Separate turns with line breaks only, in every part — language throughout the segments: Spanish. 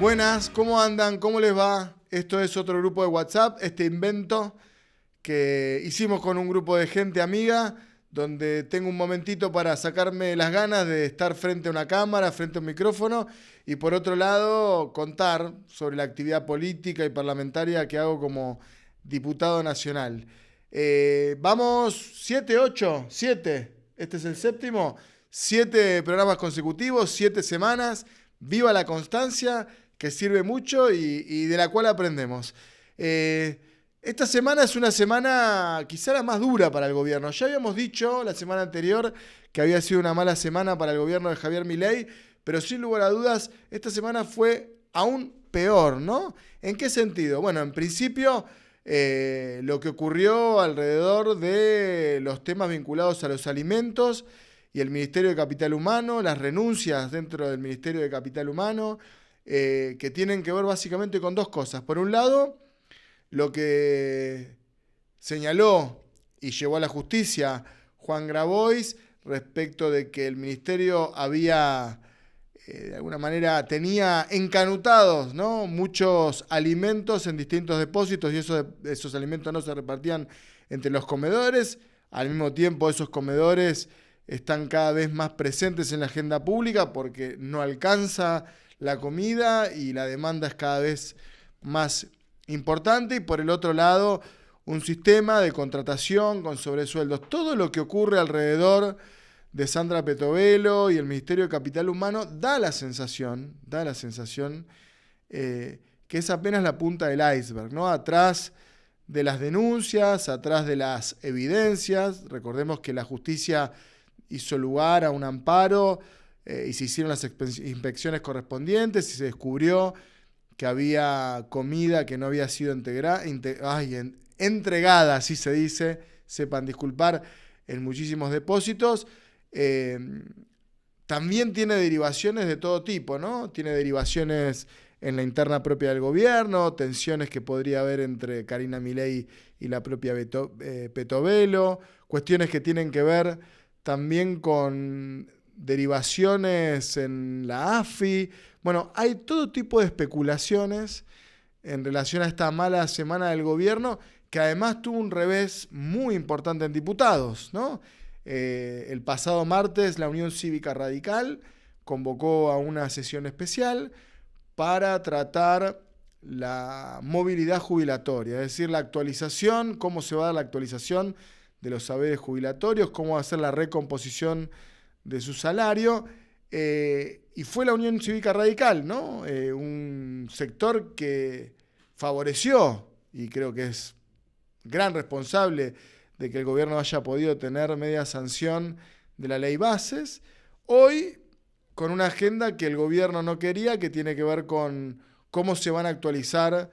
Buenas, ¿cómo andan? ¿Cómo les va? Esto es otro grupo de WhatsApp, este invento que hicimos con un grupo de gente amiga, donde tengo un momentito para sacarme las ganas de estar frente a una cámara, frente a un micrófono, y por otro lado contar sobre la actividad política y parlamentaria que hago como diputado nacional. Vamos, 7, 8, 7, este es el séptimo, 7 programas consecutivos, 7 semanas, viva la constancia, que sirve mucho y de la cual aprendemos. Esta semana es una semana quizá la más dura para el gobierno. Ya habíamos dicho la semana anterior que había sido una mala semana para el gobierno de Javier Milei, pero sin lugar a dudas, esta semana fue aún peor, ¿no? ¿En qué sentido? Bueno, en principio, lo que ocurrió alrededor de los temas vinculados a los alimentos y el Ministerio de Capital Humano, las renuncias dentro del Ministerio de Capital Humano, que tienen que ver básicamente con dos cosas. Por un lado, lo que señaló y llevó a la justicia Juan Grabois respecto de que el ministerio había, de alguna manera, tenía encanutados, ¿no?, muchos alimentos en distintos depósitos y esos alimentos no se repartían entre los comedores. Al mismo tiempo, esos comedores están cada vez más presentes en la agenda pública porque no alcanza la comida y la demanda es cada vez más importante. Y por el otro lado, un sistema de contratación con sobresueldos. Todo lo que ocurre alrededor de Sandra Petovelo y el Ministerio de Capital Humano da la sensación que es apenas la punta del iceberg, ¿no? Atrás de las denuncias, atrás de las evidencias. Recordemos que la justicia hizo lugar a un amparo y se hicieron las inspecciones correspondientes y se descubrió que había comida que no había sido entregada, así se dice, sepan disculpar, en muchísimos depósitos. También tiene derivaciones de todo tipo, ¿no? Tiene derivaciones en la interna propia del gobierno, tensiones que podría haber entre Karina Milei y la propia Petovelo, cuestiones que tienen que ver también con derivaciones en la AFI. Bueno, hay todo tipo de especulaciones en relación a esta mala semana del gobierno, que además tuvo un revés muy importante en diputados, ¿no? El pasado martes la Unión Cívica Radical convocó a una sesión especial para tratar la movilidad jubilatoria, es decir, la actualización, cómo se va a dar la actualización de los saberes jubilatorios, cómo va a ser la recomposición de su salario, y fue la Unión Cívica Radical, ¿no? Un sector que favoreció, y creo que es gran responsable de que el gobierno haya podido tener media sanción de la ley Bases, hoy con una agenda que el gobierno no quería, que tiene que ver con cómo se van a actualizar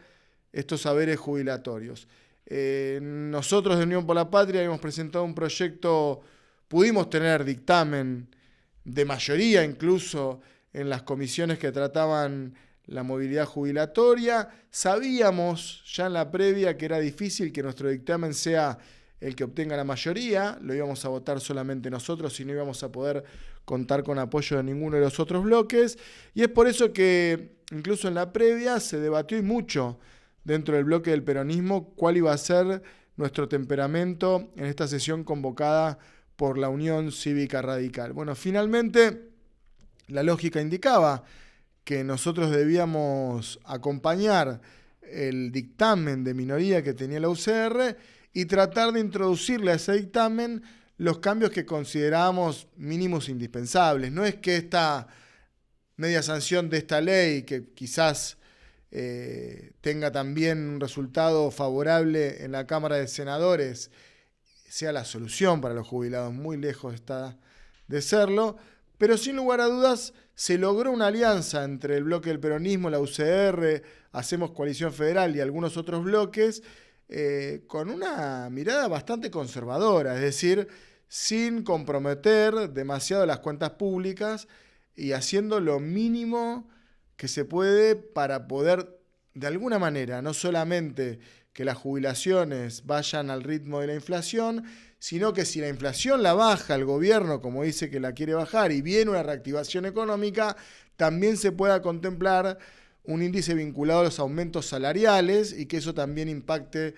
estos saberes jubilatorios. Nosotros de Unión por la Patria hemos presentado un proyecto, pudimos tener dictamen de mayoría incluso en las comisiones que trataban la movilidad jubilatoria. Sabíamos ya en la previa que era difícil que nuestro dictamen sea el que obtenga la mayoría, lo íbamos a votar solamente nosotros y no íbamos a poder contar con apoyo de ninguno de los otros bloques, y es por eso que incluso en la previa se debatió y mucho dentro del bloque del peronismo cuál iba a ser nuestro temperamento en esta sesión convocada por la Unión Cívica Radical. Bueno, finalmente la lógica indicaba que nosotros debíamos acompañar el dictamen de minoría que tenía la UCR y tratar de introducirle a ese dictamen los cambios que considerábamos mínimos indispensables. No es que esta media sanción de esta ley, que quizás tenga también un resultado favorable en la Cámara de Senadores, sea la solución para los jubilados, muy lejos está de serlo, pero sin lugar a dudas se logró una alianza entre el bloque del peronismo, la UCR, Hacemos Coalición Federal y algunos otros bloques, con una mirada bastante conservadora, es decir, sin comprometer demasiado las cuentas públicas y haciendo lo mínimo que se puede para poder, de alguna manera, no solamente que las jubilaciones vayan al ritmo de la inflación, sino que si la inflación la baja el gobierno, como dice que la quiere bajar, y viene una reactivación económica, también se pueda contemplar un índice vinculado a los aumentos salariales y que eso también impacte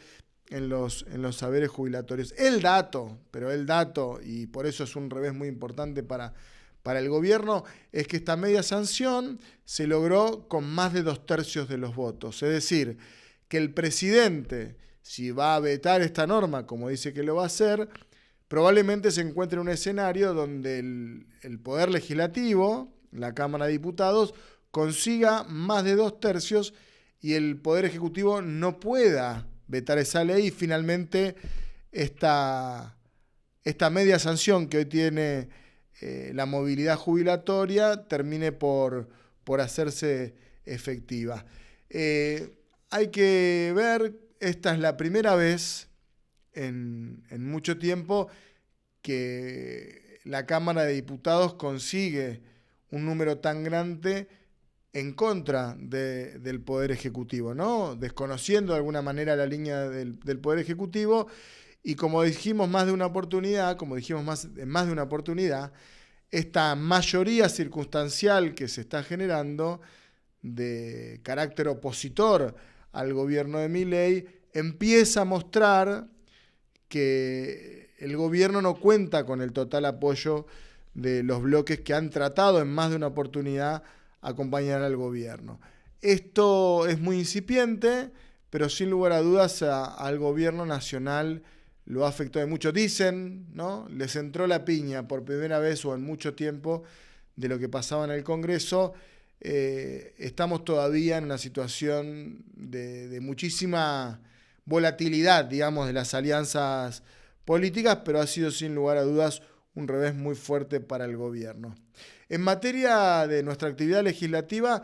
en los saberes jubilatorios. El dato, y por eso es un revés muy importante para el gobierno, es que esta media sanción se logró con más de 2/3 de los votos. Es decir, que el presidente, si va a vetar esta norma, como dice que lo va a hacer, probablemente se encuentre en un escenario donde el Poder Legislativo, la Cámara de Diputados, consiga más de 2/3 y el Poder Ejecutivo no pueda vetar esa ley y finalmente esta media sanción que hoy tiene la movilidad jubilatoria termine por hacerse efectiva. Hay que ver, esta es la primera vez en mucho tiempo que la Cámara de Diputados consigue un número tan grande en contra del Poder Ejecutivo, ¿no? Desconociendo de alguna manera la línea del Poder Ejecutivo, y como dijimos en más de una oportunidad, esta mayoría circunstancial que se está generando de carácter opositor al gobierno de Milei empieza a mostrar que el gobierno no cuenta con el total apoyo de los bloques que han tratado en más de una oportunidad acompañar al gobierno. Esto es muy incipiente, pero sin lugar a dudas al gobierno nacional lo afectó de mucho. Dicen, ¿no? Les entró la piña por primera vez o en mucho tiempo de lo que pasaba en el Congreso. Estamos todavía en una situación de muchísima volatilidad, digamos, de las alianzas políticas, pero ha sido sin lugar a dudas un revés muy fuerte para el gobierno. En materia de nuestra actividad legislativa,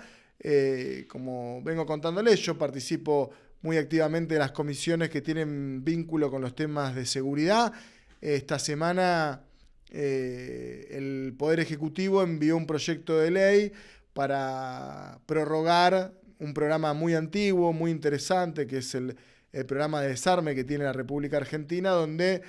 como vengo contándoles, yo participo muy activamente de las comisiones que tienen vínculo con los temas de seguridad. Esta semana el Poder Ejecutivo envió un proyecto de ley para prorrogar un programa muy antiguo, muy interesante, que es el programa de desarme que tiene la República Argentina, donde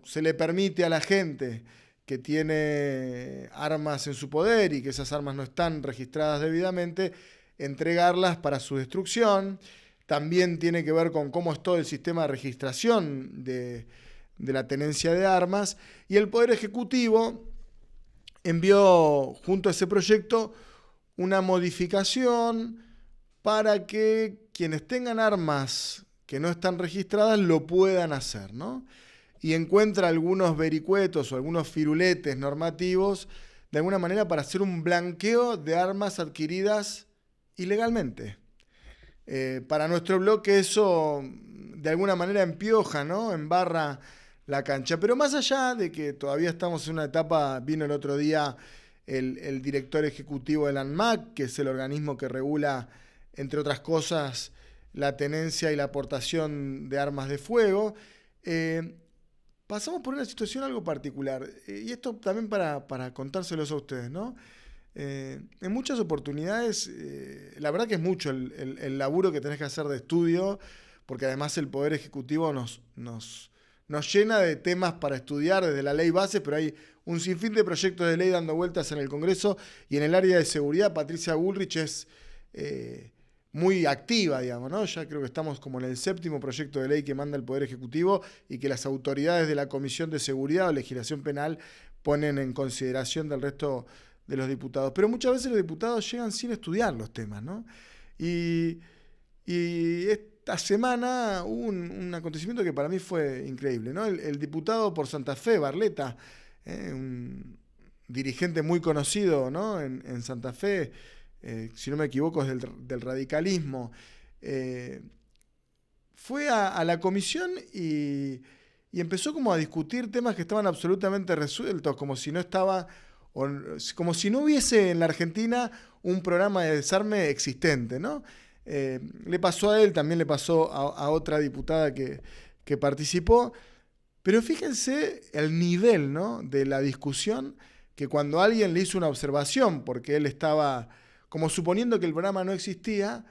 se le permite a la gente que tiene armas en su poder y que esas armas no están registradas debidamente, entregarlas para su destrucción. También tiene que ver con cómo es todo el sistema de registración de la tenencia de armas. Y el Poder Ejecutivo envió junto a ese proyecto una modificación para que quienes tengan armas que no están registradas lo puedan hacer, ¿no? Y encuentra algunos vericuetos o algunos firuletes normativos de alguna manera para hacer un blanqueo de armas adquiridas ilegalmente. Para nuestro bloque eso de alguna manera empioja, ¿no? Embarra la cancha. Pero más allá de que todavía estamos en una etapa, vino el otro día el director ejecutivo del ANMAT, que es el organismo que regula, entre otras cosas, la tenencia y la aportación de armas de fuego. Pasamos por una situación algo particular, y esto también para contárselos a ustedes, ¿no? En muchas oportunidades, la verdad que es mucho el laburo que tenés que hacer de estudio, porque además el Poder Ejecutivo nos llena de temas para estudiar desde la ley base, pero hay un sinfín de proyectos de ley dando vueltas en el Congreso, y en el área de seguridad Patricia Bullrich es muy activa, digamos, ¿no? Ya creo que estamos como en el 7º proyecto de ley que manda el Poder Ejecutivo y que las autoridades de la Comisión de Seguridad o Legislación Penal ponen en consideración del resto de los diputados. Pero muchas veces los diputados llegan sin estudiar los temas, ¿no? Y esta semana hubo un acontecimiento que para mí fue increíble, ¿no? El diputado por Santa Fe, Barletta, un dirigente muy conocido, ¿no? en Santa Fe, si no me equivoco es del radicalismo, fue a la comisión y empezó como a discutir temas que estaban absolutamente resueltos, como si no hubiese en la Argentina un programa de desarme existente, ¿no? Le pasó a él, también le pasó a otra diputada que participó, pero fíjense el nivel, ¿no? de la discusión, que cuando alguien le hizo una observación, porque él estaba como suponiendo que el programa no existía,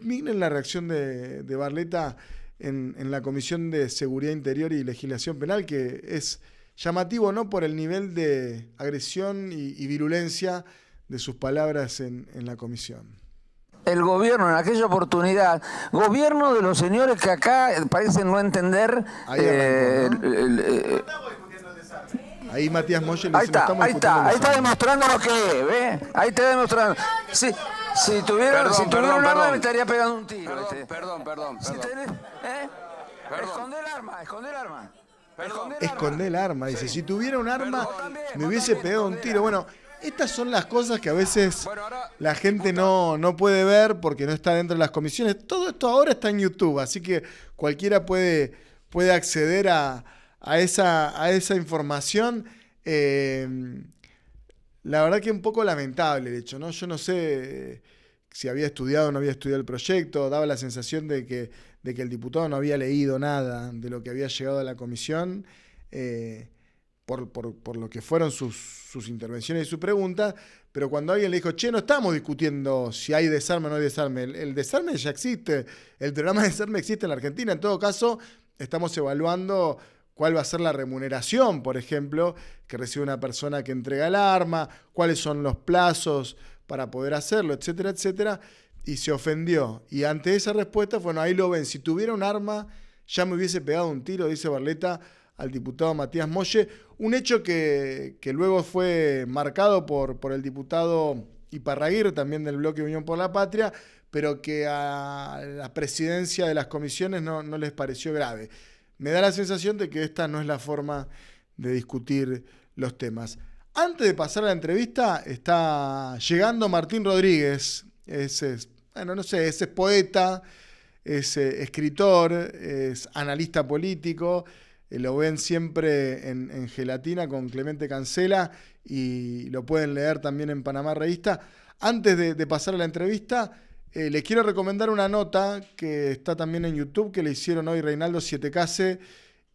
miren la reacción de Barletta en la Comisión de Seguridad Interior y Legislación Penal, que es llamativo, ¿no? por el nivel de agresión y virulencia de sus palabras en la comisión.
el gobierno en aquella oportunidad, gobierno de los señores que acá parecen no entender.
Ahí Matías Molle le dice,
ahí está demostrando lo que es, ¿ves? Ahí está demostrando. Si tuviera un arma me estaría pegando un tiro. Perdón. Si tenés, escondé el arma.
Escondé el arma, dice, si tuviera un arma me hubiese pegado un tiro. Bueno, estas son las cosas que a veces la gente no puede ver porque no está dentro de las comisiones. Todo esto ahora está en YouTube, así que cualquiera puede acceder a esa información. La verdad que un poco lamentable el hecho, ¿no? Yo no sé si había estudiado o no había estudiado el proyecto, daba la sensación de que el diputado no había leído nada de lo que había llegado a la comisión, por lo que fueron sus intervenciones y su pregunta, pero cuando alguien le dijo, che, no estamos discutiendo si hay desarme o no hay desarme, el desarme ya existe, el programa de desarme existe en la Argentina, en todo caso estamos evaluando cuál va a ser la remuneración, por ejemplo, que recibe una persona que entrega el arma, cuáles son los plazos para poder hacerlo, etcétera, etcétera, y se ofendió. Y ante esa respuesta, bueno, ahí lo ven, si tuviera un arma ya me hubiese pegado un tiro, dice Barletta al diputado Matías Molle, un hecho que luego fue marcado por el diputado Iparraguirre, también del bloque Unión por la Patria, pero que a la presidencia de las comisiones no les pareció grave. Me da la sensación de que esta no es la forma de discutir los temas. Antes de pasar a la entrevista, está llegando Martín Rodríguez. Ese es poeta, es escritor, es analista político. Lo ven siempre en Gelatina con Clemente Cancela y lo pueden leer también en Panamá Revista. Antes de pasar a la entrevista, les quiero recomendar una nota que está también en YouTube, que le hicieron hoy Reinaldo Sietecase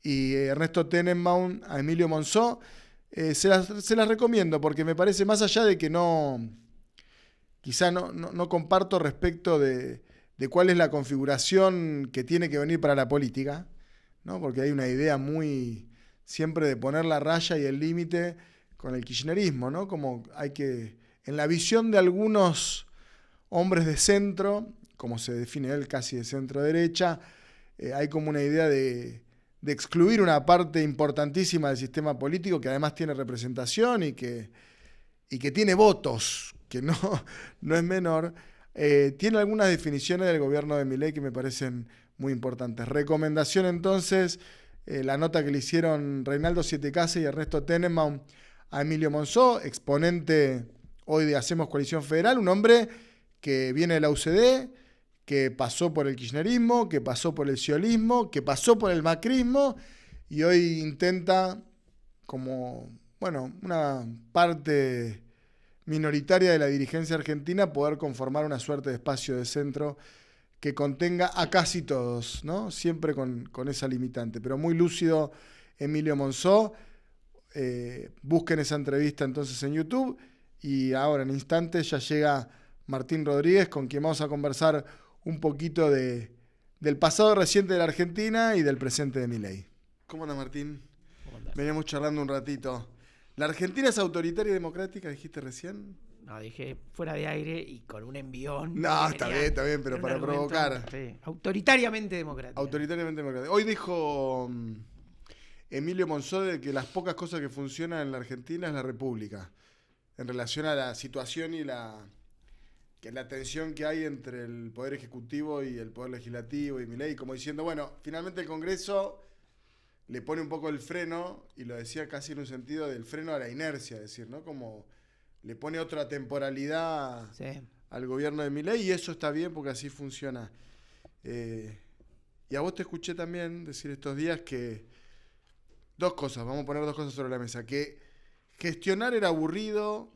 y Ernesto Tenenbaum a Emilio Monzó. Se las recomiendo porque me parece, más allá de que quizá no comparto respecto de cuál es la configuración que tiene que venir para la política, ¿no? Porque hay una idea muy siempre de poner la raya y el límite con el kirchnerismo, ¿no? Como en la visión de algunos hombres de centro, como se define él, casi de centro derecha, hay como una idea de excluir una parte importantísima del sistema político que además tiene representación y que tiene votos, que no es menor. Tiene algunas definiciones del gobierno de Milei que me parecen muy importantes. Recomendación entonces, la nota que le hicieron Reinaldo Sietecase y Ernesto Tenenbaum a Emilio Monzó, exponente hoy de Hacemos Coalición Federal, un hombre que viene de la UCD, que pasó por el kirchnerismo, que pasó por el sciolismo, que pasó por el macrismo y hoy intenta, como una parte minoritaria de la dirigencia argentina, poder conformar una suerte de espacio de centro que contenga a casi todos, ¿no? Siempre con esa limitante, pero muy lúcido Emilio Monzó. Busquen esa entrevista entonces en YouTube y ahora en instantes ya llega Martín Rodríguez, con quien vamos a conversar un poquito del pasado reciente de la Argentina y del presente de Milei. ¿Cómo andas, Martín?
¿Cómo andás?
Veníamos charlando un ratito. ¿La Argentina es autoritaria y democrática, dijiste recién?
No, dije fuera de aire y con un envión.
No, está bien, pero para provocar.
Sí, autoritariamente democrática.
Autoritariamente democrática. Hoy dijo Emilio Monzó de que las pocas cosas que funcionan en la Argentina es la República, en relación a la situación y la tensión que hay entre el Poder Ejecutivo y el Poder Legislativo y Milei, como diciendo, bueno, finalmente el Congreso le pone un poco el freno, y lo decía casi en un sentido del freno a la inercia, es decir, ¿no? Como le pone otra temporalidad al gobierno de Milei, y eso está bien porque así funciona. Y a vos te escuché también decir estos días que vamos a poner dos cosas sobre la mesa, que gestionar era aburrido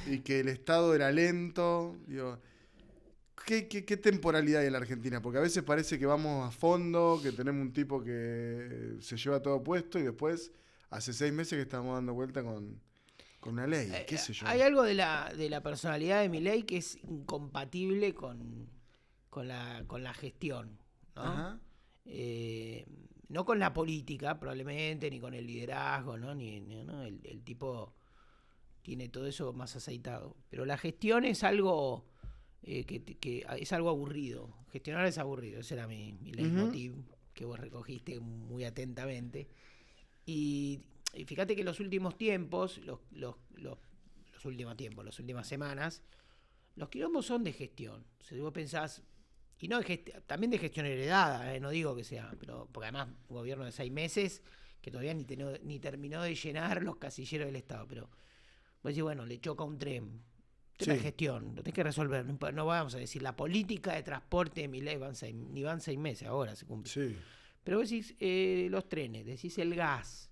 y que el Estado era lento. Digo, ¿qué temporalidad hay en la Argentina? Porque a veces parece que vamos a fondo, que tenemos un tipo que se lleva todo puesto y después hace 6 meses que estamos dando vuelta con una ley, qué sé yo.
Hay algo de la personalidad de Milei que es incompatible con la gestión, ¿no?
Ajá.
No con la política, probablemente, ni con el liderazgo, ¿no? ¿No? El tipo tiene todo eso más aceitado. Pero la gestión es algo que es algo aburrido. Gestionar es aburrido, ese era mi leitmotiv, que vos recogiste muy atentamente. Y fíjate que en los últimos tiempos, las últimas semanas, los quilombos son de gestión. O sea, si vos pensás, y no también de gestión heredada, no digo que sea, pero porque además un gobierno de 6 meses que todavía ni terminó de llenar los casilleros del Estado, pero vos decís, bueno, le choca un tren. Tema de gestión, lo tenés que resolver. No vamos a decir la política de transporte de Milei ni van 6 meses, ahora se cumple. Sí. Pero vos decís los trenes, decís el gas,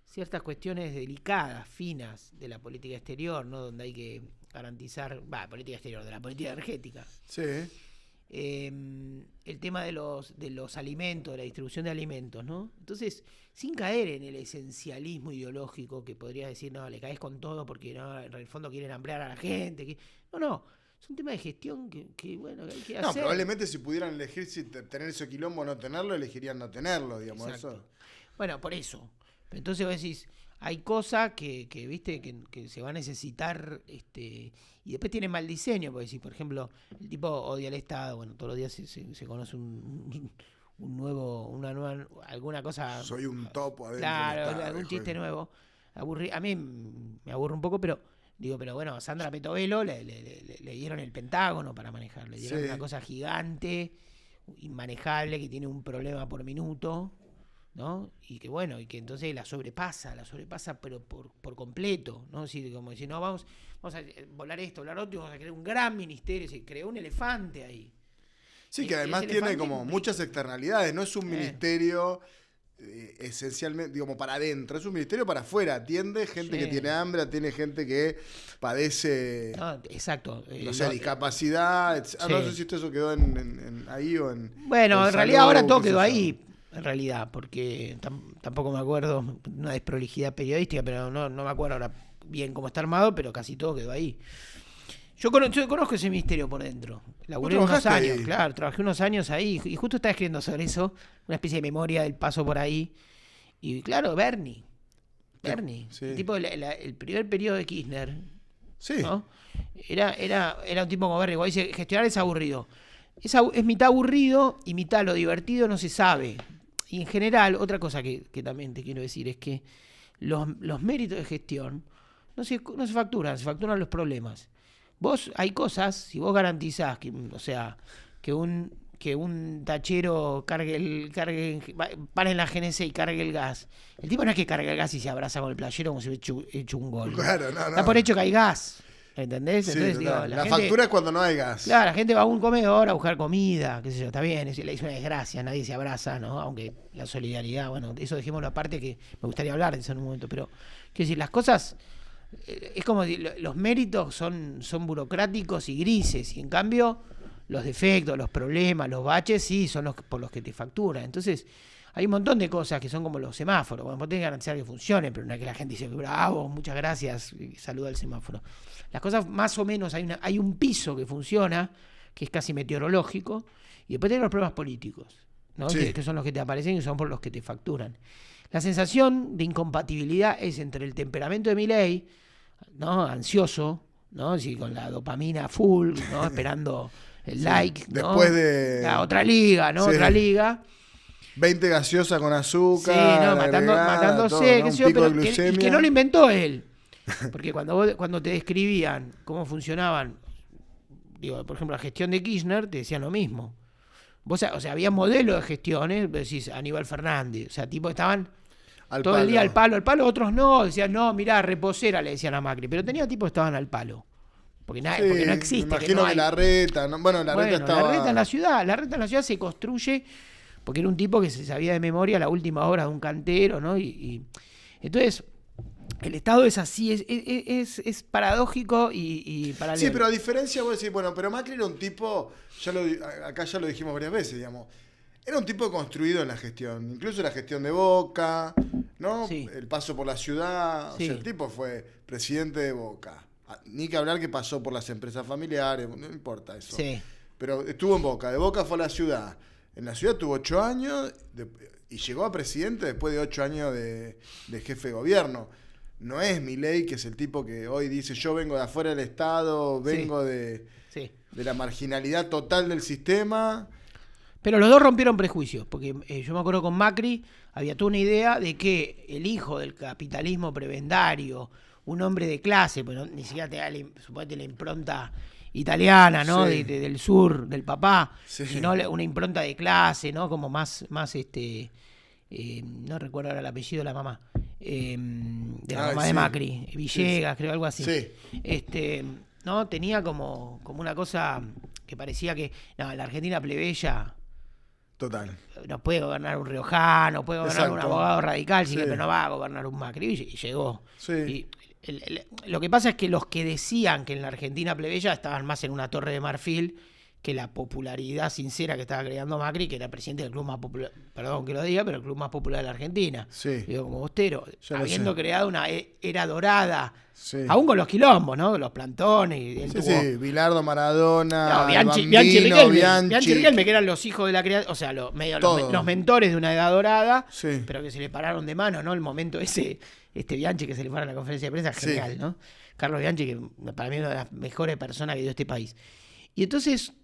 ciertas cuestiones delicadas, finas de la política exterior, ¿no? Donde hay que garantizar, política exterior, de la política energética.
Sí.
El tema de los alimentos, de la distribución de alimentos, ¿no? Entonces, sin caer en el esencialismo ideológico que podrías decir, no, le caes con todo porque no, en el fondo quieren ampliar a la gente. No, es un tema de gestión que bueno, que hay que hacer.
No, probablemente si pudieran elegir si tener ese quilombo o no tenerlo, elegirían no tenerlo, digamos. Exacto. Eso.
Bueno, por eso. Entonces vos decís, hay cosas que viste que se va a necesitar, y después tiene mal diseño, porque si por ejemplo el tipo odia al Estado, bueno, todos los días se conoce alguna cosa.
Soy un topo adentro.
Claro, algún chiste nuevo. A mí me aburre un poco, pero bueno, a Sandra Petovelo le dieron el Pentágono para manejar, le dieron una cosa gigante, inmanejable, que tiene un problema por minuto, ¿no? Y que bueno, y que entonces la sobrepasa pero por completo, ¿no? Así como decir, no, vamos a volar esto, volar otro, vamos a crear un gran ministerio, se creó un elefante ahí.
Sí, que además tiene como muchas externalidades, no es un ministerio esencialmente, digamos, para adentro, es un ministerio para afuera, atiende gente que tiene hambre, atiende gente que padece
exacto,
discapacidad, no sé si eso quedó ahí o en...
Bueno, en realidad ahora todo quedó ahí, en realidad, porque tampoco me acuerdo, una desprolijidad periodística, pero no me acuerdo ahora bien cómo está armado, pero casi todo quedó ahí. Yo conozco ese ministerio por dentro. Laburé unos años, ahí? Claro, trabajé unos años ahí y justo estaba escribiendo sobre eso, una especie de memoria del paso por ahí. Y claro, Bernie, el tipo el primer periodo de Kirchner, ¿no? Era un tipo como Bernie, cuando dice gestionar es aburrido. Es mitad aburrido y mitad lo divertido no se sabe. Y en general, otra cosa que también te quiero decir es que los méritos de gestión no se facturan, se facturan los problemas. Hay cosas, si vos garantizás que un tachero pare en la GNC y cargue el gas, el tipo no es que cargue el gas y se abraza con el playero como si hubiera hecho un gol.
Claro, no.
Está por hecho que hay gas, ¿entendés?
Sí,
entonces,
la factura es cuando no hay gas.
Claro, la gente va a un comedor a buscar comida, qué sé yo, está bien, es una desgracia, nadie se abraza, ¿no? Aunque la solidaridad, bueno, eso dejémoslo aparte, que me gustaría hablar de eso en un momento, pero quiero decir, las cosas... Es como si los méritos son burocráticos y grises, y en cambio los defectos, los problemas, los baches, sí, son por los que te facturan. Entonces, hay un montón de cosas que son como los semáforos. Bueno, vos tenés que garantizar que funcione, pero no es que la gente dice, bravo, muchas gracias, y saluda al semáforo. Las cosas más o menos, hay un piso que funciona, que es casi meteorológico, y después tenés los problemas políticos, ¿no?
Sí.
Que son los que te aparecen y son por los que te facturan. La sensación de incompatibilidad es entre el temperamento de Milei, ¿no? Ansioso, ¿no? Sí, con la dopamina full, ¿no? Esperando el like, ¿no?
Después de...
otra liga, ¿no? Sí. Otra liga.
20 gaseosas con azúcar.
Sí, no, matándose, qué sé yo, pero que no lo inventó él. Porque cuando te describían cómo funcionaban, por ejemplo, la gestión de Kirchner, te decían lo mismo. Había modelos de gestiones, decís Aníbal Fernández, tipo estaban todo el día al palo, otros no, decían, no, mirá, reposera, le decían a Macri, pero tenía tipos que estaban al palo. Porque no existe.
Me imagino que la reta, ¿no? La reta estaba...
La reta en la ciudad se construye porque era un tipo que se sabía de memoria la última obra de un cantero, ¿no? Y entonces, el Estado es así, es paradójico y paralelo.
Sí, pero a diferencia, vos decís, pero Macri era un tipo, acá ya lo dijimos varias veces, digamos, era un tipo construido en la gestión, incluso la gestión de Boca, ¿no? Sí. El paso por la ciudad, sí. O sea, el tipo fue presidente de Boca. Ni que hablar que pasó por las empresas familiares, no importa eso.
Sí.
Pero estuvo en Boca, de Boca fue a la ciudad. En la ciudad tuvo 8 años y llegó a presidente después de 8 años de jefe de gobierno. no es Milei, que es el tipo que hoy dice yo vengo de afuera del Estado, vengo de la marginalidad total del sistema.
Pero los dos rompieron prejuicios, porque yo me acuerdo con Macri, había toda una idea de que el hijo del capitalismo prebendario, un hombre de clase, pues ni siquiera te da suponete la impronta italiana, ¿no?
Sí.
Del sur, del papá,
Sí.
sino una impronta de clase, ¿no? Como más no recuerdo ahora el apellido de la mamá, de la mamá de Macri, Villegas, creo, algo así.
Sí.
¿No? Tenía como una cosa que parecía que la Argentina plebeya
Total.
no puede gobernar un riojano, puede gobernar un abogado radical,
Sí.
pero no va a gobernar un Macri, y llegó.
Sí.
Y lo que pasa es que los que decían que en la Argentina plebeya estaban más en una torre de marfil que la popularidad sincera que estaba creando Macri, que era presidente del club más popular, perdón que lo diga, pero el club más popular de la Argentina.
Sí.
Digo, como Bostero,
Ya lo
habiendo
sé.
creado una era dorada,
Sí.
aún con los quilombos, ¿no? Los plantones. Y él
Sí,
tuvo-
sí, Bilardo, Maradona,
No, Bianchi
Bambino,
Riquelme, que eran los hijos de la creación, o sea, los mentores de una edad dorada,
Sí.
pero que se le pararon de mano, ¿no? El momento ese, Bianchi que se le para en la conferencia de prensa, genial,
Sí.
¿no? Carlos Bianchi, que para mí es una de las mejores personas que dio este país. Y entonces,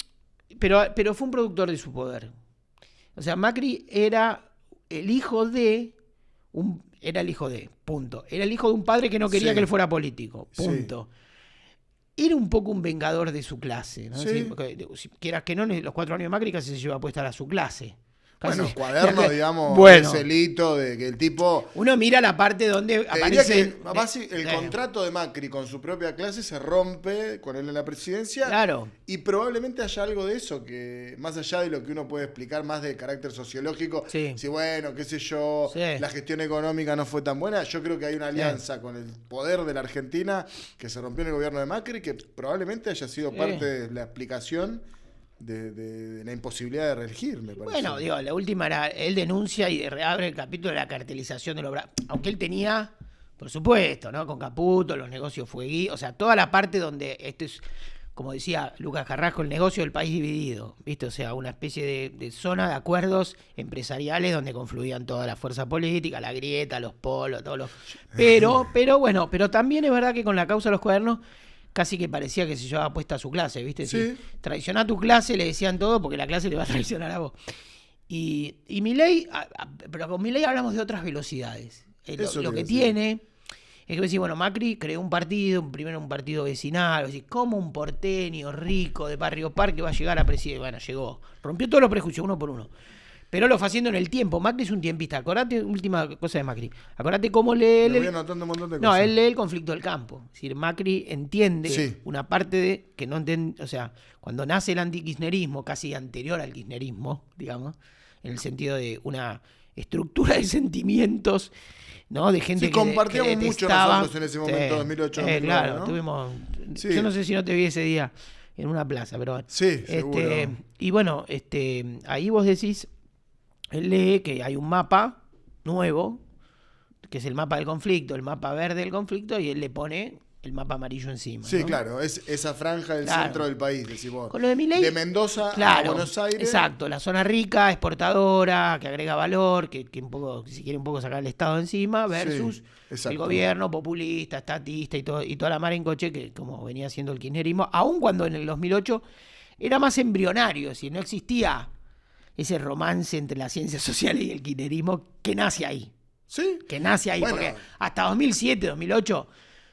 pero fue un productor de su poder. O sea, Macri era el hijo de punto. Era el hijo de un padre que no quería
Sí.
que él fuera político, punto. Era un poco un vengador de su clase, ¿no?
Sí.
Sí, porque, si quieras que no, los 4 años de Macri casi se lleva puesta a su clase. Casi.
Bueno, cuaderno, digamos,
Bueno.
ese hito de que el tipo...
Uno mira la parte donde
Te diría
aparece...
que el contrato de Macri con su propia clase se rompe con él en la presidencia.
Claro.
Y probablemente haya algo de eso, que más allá de lo que uno puede explicar más de carácter sociológico,
Sí.
si bueno, qué sé yo,
Sí.
la gestión económica no fue tan buena, yo creo que hay una alianza con el poder de la Argentina que se rompió en el gobierno de Macri, que probablemente haya sido parte de la explicación de la imposibilidad de reelegir, me parece.
Bueno, digo, la última era, él denuncia y reabre el capítulo de la cartelización del obra. Aunque él tenía, por supuesto, ¿no? Con Caputo, los negocios fuegui, o sea, toda la parte donde esto es, como decía Lucas Carrasco, el negocio del país dividido, ¿viste? O sea, una especie de zona de acuerdos empresariales donde confluían toda la fuerza política, la grieta, los polos, todos los... Pero bueno, pero también es verdad que con la causa de los cuadernos casi que parecía que se llevaba puesta a su clase, ¿viste?
Sí.
Si traiciona a tu clase, le decían todo, porque la clase te va a traicionar a vos. Y Milei, pero con Milei hablamos de otras velocidades. Lo que tiene es que decís, bueno, Macri creó un partido, primero un partido vecinal, decís, ¿cómo un porteño rico de Barrio Parque va a llegar a presidente? Bueno, llegó, rompió todos los prejuicios, uno por uno. Pero lo fue haciendo en el tiempo. Macri es un tiempista. Acordate, última cosa de Macri. Acordate cómo lee...
Me voy anotando un montón de
No,
cosas.
él lee el conflicto del campo. Es decir, Macri entiende
Sí.
una parte de que no entiende, o sea, cuando nace el antikirchnerismo, casi anterior al kirchnerismo, digamos, en el sentido de una estructura de sentimientos, ¿no? De gente
Sí,
que
compartíamos
que
mucho
detestaba.
nosotros en ese momento, 2008, 2009,
claro,
¿no?
tuvimos...
Sí.
Yo no sé si no te vi ese día en una plaza, pero bueno.
Sí, seguro.
Y bueno, ahí vos decís, él lee que hay un mapa nuevo, que es el mapa del conflicto, el mapa verde del conflicto, y él le pone el mapa amarillo encima.
Sí,
¿no?
claro, es esa franja del
Claro.
centro del país, decís vos.
Con lo de Milei,
De Mendoza
claro,
a Buenos Aires.
Exacto, la zona rica, exportadora, que agrega valor, que un poco, si quiere un poco sacar el Estado encima, versus
exacto.
el gobierno populista, estatista y toda la mar en coche, que como venía siendo el kirchnerismo, aun cuando en el 2008 era más embrionario, es decir, no existía ese romance entre las ciencias sociales y el kirchnerismo que nace ahí.
Sí.
Que nace ahí,
Bueno.
porque hasta 2007, 2008,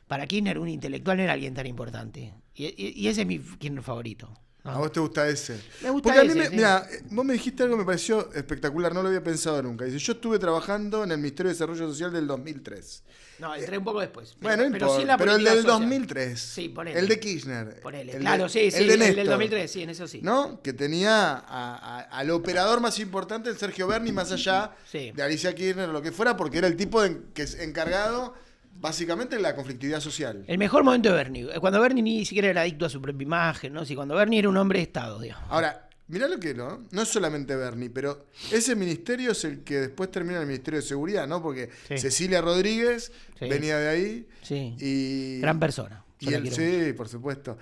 para Kirchner un intelectual no era alguien tan importante. Y ese es mi Kirchner favorito, ¿no?
¿A vos te gusta ese?
Me gusta
Porque a mí,
ese, sí.
mira, vos me dijiste algo que me pareció espectacular, no lo había pensado nunca. Dice, yo estuve trabajando en el Ministerio de Desarrollo Social del 2003.
No, entré un poco después.
Bueno, no
pero sí en la
importa, pero el
política
del
social.
2003.
Sí, ponele.
El de Kirchner.
Ponele.
El
Claro,
de-
sí,
el de
el del
Néstor.
2003, sí, en eso sí.
¿No? Que tenía al operador más importante, el Sergio Berni, más allá
Sí.
de Alicia Kirchner o lo que fuera, porque era el tipo que es encargado básicamente de la conflictividad social.
El mejor momento de Bernie. Cuando Bernie ni siquiera era adicto a su propia imagen, ¿no? Sí, cuando Bernie era un hombre de Estado, digamos.
Ahora, mirá lo que no es solamente Berni, pero ese ministerio es el que después termina el Ministerio de Seguridad, ¿no? Porque
Sí.
Cecilia Rodríguez
Sí.
venía de ahí.
Sí.
Y,
Gran persona. Yo
Y
la
él,
quiero
sí,
mucho.
por supuesto.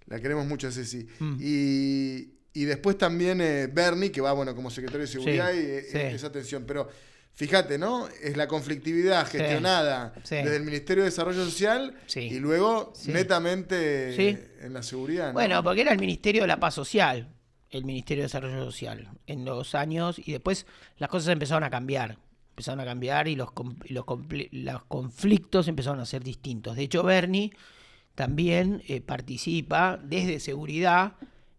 La queremos mucho a Ceci.
Mm.
Y después también Berni, que va, bueno, como secretario de Seguridad
Sí,
y
sí.
esa atención. Pero fíjate, ¿no? Es la conflictividad gestionada desde el Ministerio de Desarrollo Social y luego netamente en la seguridad, ¿no?
Bueno, porque era el Ministerio de la Paz Social, el Ministerio de Desarrollo Social, en los años, y después las cosas empezaron a cambiar. Y los conflictos empezaron a ser distintos. De hecho, Bernie también participa desde seguridad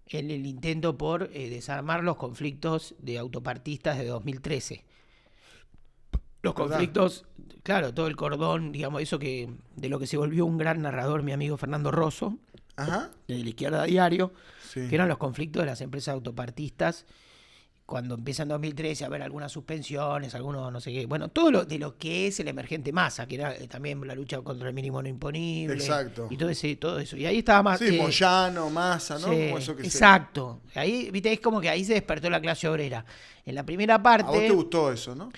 en el intento por desarmar los conflictos de autopartistas de 2013. Los conflictos, claro, todo el cordón, digamos, eso que de lo que se volvió un gran narrador mi amigo Fernando Rosso, de la Izquierda Diario, que eran los conflictos de las empresas autopartistas, cuando empieza en 2013 a haber algunas suspensiones, algunos no sé qué, bueno, todo de lo que es el emergente Massa, que era también la lucha contra el mínimo no imponible.
Exacto.
Y todo eso. Y ahí estaba más.
Sí, Moyano, Massa, ¿no? Como eso que
exacto. Ahí, viste, es como que ahí se despertó la clase obrera. En la primera parte.
¿A vos te gustó eso, no?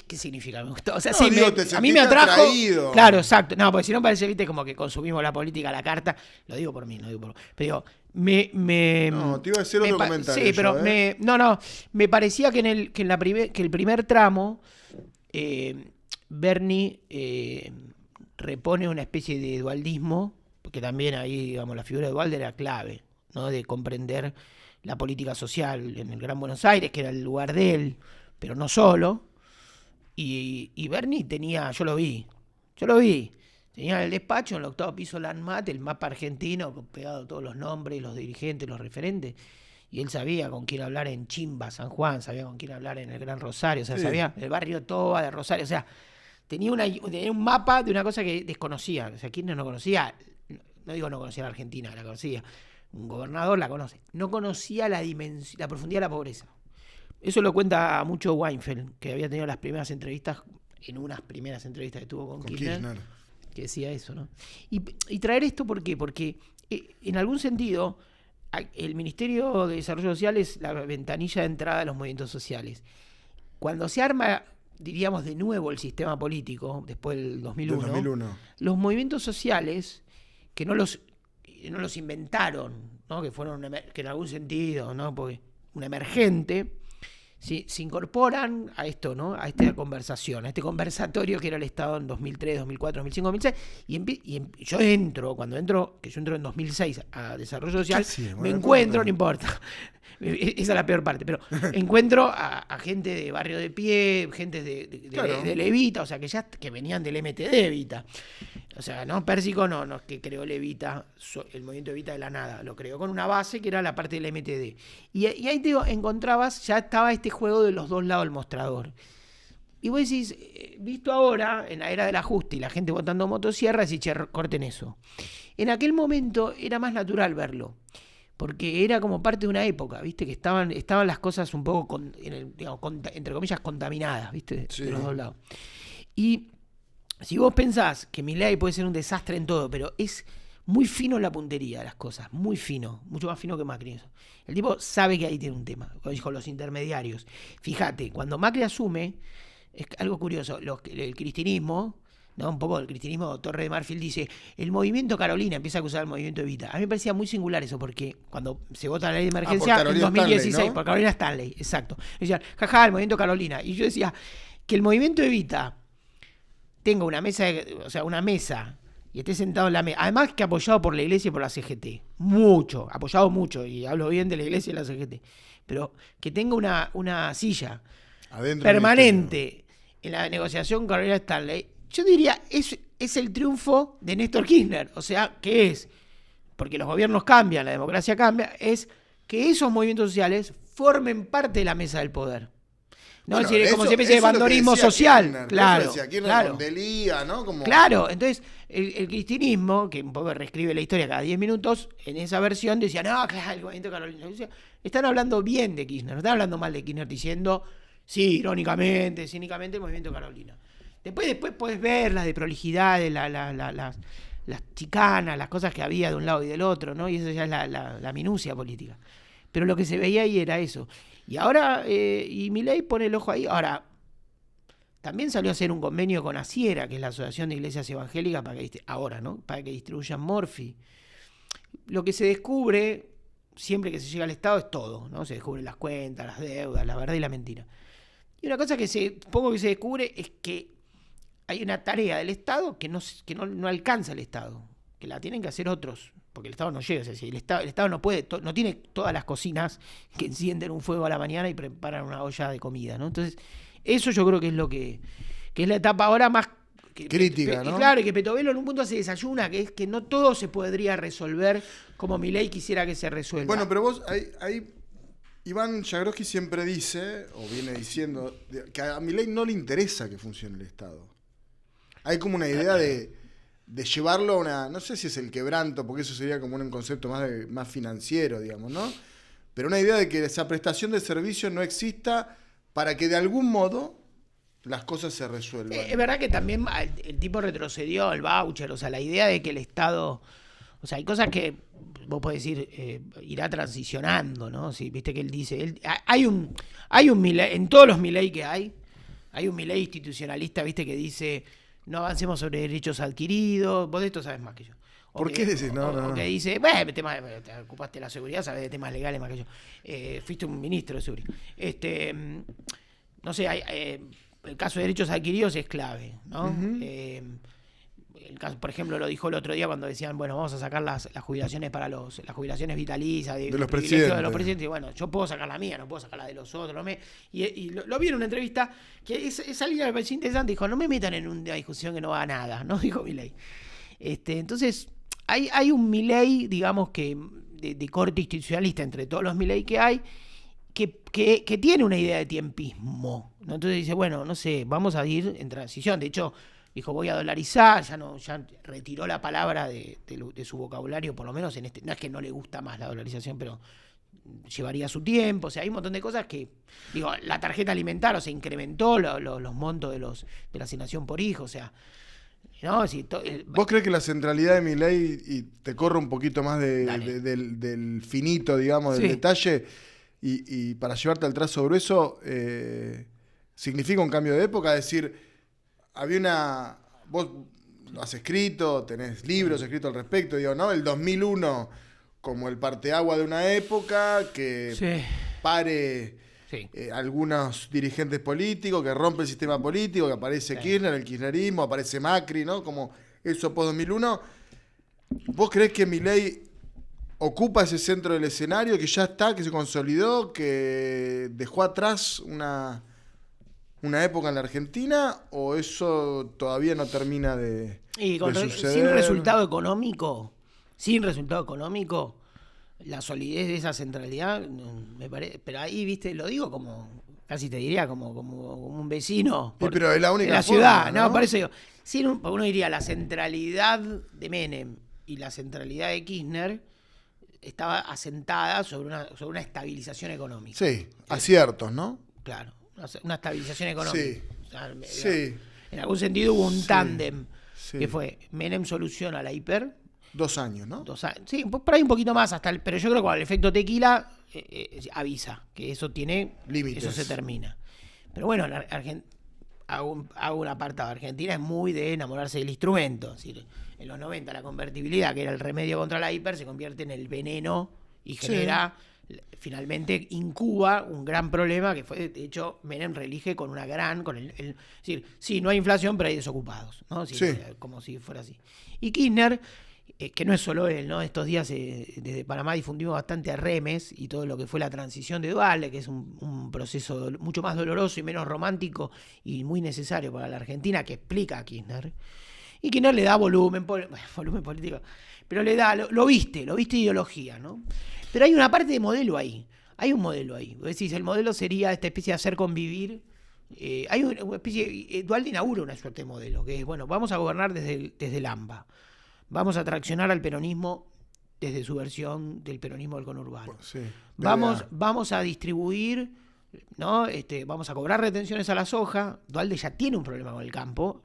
¿Qué significa me gustó? O sea,
no,
sí,
digo,
a mí me atrajo.
Atraído.
Claro, exacto. No, porque si no parece, viste, como que consumimos la política a la carta. Lo digo por mí, no digo por. Pero
no, te iba a decir otro comentario.
Sí, pero me parecía que el primer tramo Bernie repone una especie de dualdismo, porque también ahí, digamos, la figura de Dualde era clave, ¿no? De comprender la política social en el Gran Buenos Aires, que era el lugar de él, pero no solo. Y Bernie tenía, yo lo vi, tenía en el despacho, en el 8º piso Landmat, el mapa argentino, pegado todos los nombres, los dirigentes, los referentes, y él sabía con quién hablar en Chimba, San Juan, sabía con quién hablar en el Gran Rosario, o sea, sabía el barrio Toba de Rosario, o sea, tenía un mapa de una cosa que desconocía, o sea, Kirchner no conocía, no digo no conocía la Argentina, la conocía, un gobernador la conoce, no conocía la profundidad de la pobreza. Eso lo cuenta mucho Weinfeld, que había tenido las primeras entrevistas, en unas primeras entrevistas que tuvo con Kirchner, que decía eso, ¿no? Y traer esto, ¿por qué? Porque en algún sentido el Ministerio de Desarrollo Social es la ventanilla de entrada de los movimientos sociales. Cuando se arma, diríamos, de nuevo el sistema político, después del 2001, los movimientos sociales, que no los inventaron, ¿no? Que en algún sentido, ¿no? Porque un emergente, se incorporan a esto, ¿no? A esta conversación, a este conversatorio que era el Estado en 2003, 2004, 2005, 2006. Yo entro en 2006 a Desarrollo Social, me encuentro, no importa, esa es la peor parte, pero encuentro a gente de Barrio de Pie, gente de Levita, o sea, que venían del MTD Evita. O sea, no, Pérsico no es que creó Levita, el movimiento Evita de la nada, lo creó con una base que era la parte del MTD. Y ahí te encontrabas, ya estaba este juego de los dos lados del mostrador. Y vos decís, visto ahora, en la era del ajuste y la gente votando motosierra, decís, che, corten eso. En aquel momento era más natural verlo, porque era como parte de una época, ¿viste? Que estaban las cosas un poco, entre comillas, contaminadas, ¿viste? De los dos lados. Y si vos pensás que Milei puede ser un desastre en todo, pero es muy fino en la puntería de las cosas, muy fino, mucho más fino que Macri. Eso. El tipo sabe que ahí tiene un tema, con los intermediarios. Fíjate, cuando Macri asume, es algo curioso, el cristinismo, ¿no? Un poco el cristianismo, Torre de Marfil dice, el movimiento Carolina empieza a acusar al movimiento Evita. A mí me parecía muy singular eso, porque cuando se vota la ley de emergencia en 2016, Stanley, ¿no? Por Carolina Stanley, exacto. Decían, jaja, el movimiento Carolina. Y yo decía, que el movimiento Evita tenga una mesa, y esté sentado en la mesa, además que apoyado por la iglesia y por la CGT, apoyado mucho, y hablo bien de la iglesia y la CGT, pero que tenga una silla adentro permanente en la negociación con Carolina Stanley, yo diría, es el triunfo de Néstor Kirchner. O sea, ¿qué es? Porque los gobiernos cambian, la democracia cambia, es que esos movimientos sociales formen parte de la mesa del poder. No, bueno, es decir, como si especie de bandorismo social. Kirchner, claro.
Claro. Delía, ¿no? Como...
Claro, entonces el cristinismo, que un poco reescribe la historia cada 10 minutos, en esa versión decía, no, claro, el movimiento Carolina. Están hablando bien de Kirchner, no están hablando mal de Kirchner, diciendo, sí, irónicamente, cínicamente, el movimiento Carolina. Después podés ver las de prolijidad, las chicanas, las cosas que había de un lado y del otro, ¿no? Y eso ya es la minucia política. Pero lo que se veía ahí era eso. Y ahora, y Milei pone el ojo ahí. Ahora, también salió a hacer un convenio con ACIERA, que es la Asociación de Iglesias Evangélicas, para que distribuyan Morfi. Lo que se descubre, siempre que se llega al Estado, es todo, ¿no? Se descubren las cuentas, las deudas, la verdad y la mentira. Y una cosa que supongo que se descubre es que hay una tarea del Estado que no alcanza el Estado, que la tienen que hacer otros, porque el Estado no llega. Es decir, el Estado no puede, no tiene todas las cocinas que encienden un fuego a la mañana y preparan una olla de comida, ¿no? Entonces, eso yo creo que es lo que es la etapa ahora más
crítica, ¿no?
Claro, y que Petovelo en un punto se desayuna, que es que no todo se podría resolver como Milei quisiera que se resuelva.
Bueno, pero vos ahí Iván Jagroski siempre dice, o viene diciendo, que a Milei no le interesa que funcione el Estado. Hay como una idea de llevarlo a una, no sé si es el quebranto, porque eso sería como un concepto más financiero, digamos, ¿no? Pero una idea de que esa prestación de servicios no exista para que de algún modo las cosas se resuelvan.
Es verdad que también el tipo retrocedió el voucher, o sea, la idea de que el Estado... O sea, hay cosas que vos podés decir, irá transicionando, ¿no? Sí, viste que él dice... hay un Milei, en todos los Milei que hay un Milei institucionalista, viste, que dice, no avancemos sobre derechos adquiridos. Vos de esto sabés más que yo.
¿Por qué decís? No.
Que dice, bueno, te ocupaste de la seguridad, sabés de temas legales más que yo. Fuiste un ministro de seguridad. No sé, el caso de derechos adquiridos es clave, ¿no? Uh-huh. El caso, por ejemplo, lo dijo el otro día cuando decían, bueno, vamos a sacar las jubilaciones para las jubilaciones vitalicias de
los presidentes.
Y bueno, yo puedo sacar la mía, no puedo sacar la de los otros. Y lo vi en una entrevista que esa línea me pareció interesante. Dijo, no me metan en una discusión que no va a nada, ¿no? Dijo Milei. Entonces, hay un Milei, digamos, que de corte institucionalista entre todos los Milei que hay, que tiene una idea de tiempismo, ¿no? Entonces dice, bueno, no sé, vamos a ir en transición. De hecho, dijo, voy a dolarizar, ya retiró la palabra de su vocabulario, por lo menos en no es que no le gusta más la dolarización, pero llevaría su tiempo. O sea, hay un montón de cosas que, digo, la tarjeta alimentar, o sea, incrementó los montos de la asignación por hijo, o sea, ¿no?
¿Vos crees que la centralidad de Milei, y te corro un poquito más del finito, digamos, del detalle, y para llevarte al trazo grueso, significa un cambio de época? Es decir, vos lo has escrito, tenés libros escritos al respecto, digo, ¿no? El 2001 como el parteagua de una época que pare algunos dirigentes políticos, que rompe el sistema político, que aparece Kirchner, el kirchnerismo, aparece Macri, ¿no? Como eso post-2001. ¿Vos creés que Milei ocupa ese centro del escenario, que ya está, que se consolidó, que dejó atrás una época en la Argentina, o eso todavía no termina de suceder?
Sin resultado económico, la solidez de esa centralidad, me parece, pero ahí, viste, lo digo como, casi te diría, como un vecino
pero es la única
de la
forma,
ciudad, ¿no?
¿no?
Por eso digo, uno diría la centralidad de Menem y la centralidad de Kirchner estaba asentada sobre una estabilización económica.
Sí, aciertos, ¿no?
Claro, una estabilización económica.
Sí.
O sea,
Sí.
En algún sentido hubo un tándem que fue Menem soluciona la hiper.
2 años, ¿no?
2 años. Sí, por ahí un poquito más, pero yo creo que con el efecto tequila avisa que eso tiene límites. Eso se termina. Pero bueno, hago un apartado. Argentina es muy de enamorarse del instrumento. Es decir, en los 90 la convertibilidad, que era el remedio contra la hiper, se convierte en el veneno y genera, finalmente incuba un gran problema que fue, de hecho, Menem reelige con una gran, es decir, sí, no hay inflación, pero hay desocupados, ¿no? Como si fuera así. Y Kirchner, que no es solo él, ¿no? Estos días desde Panamá difundimos bastante a Remes y todo lo que fue la transición de Duhalde, que es un proceso mucho más doloroso y menos romántico y muy necesario para la Argentina, que explica a Kirchner. Y Kirchner le da volumen político, pero le da, lo viste ideología, ¿no? Pero hay una parte de modelo ahí. Hay un modelo ahí. Vos decís, el modelo sería esta especie de hacer convivir. Hay una especie. Duhalde inaugura una suerte de modelo, que es, bueno, vamos a gobernar desde el AMBA. Vamos a traccionar al peronismo desde su versión del peronismo del conurbano. Sí, vamos a distribuir, ¿no? Vamos a cobrar retenciones a la soja. Duhalde ya tiene un problema con el campo.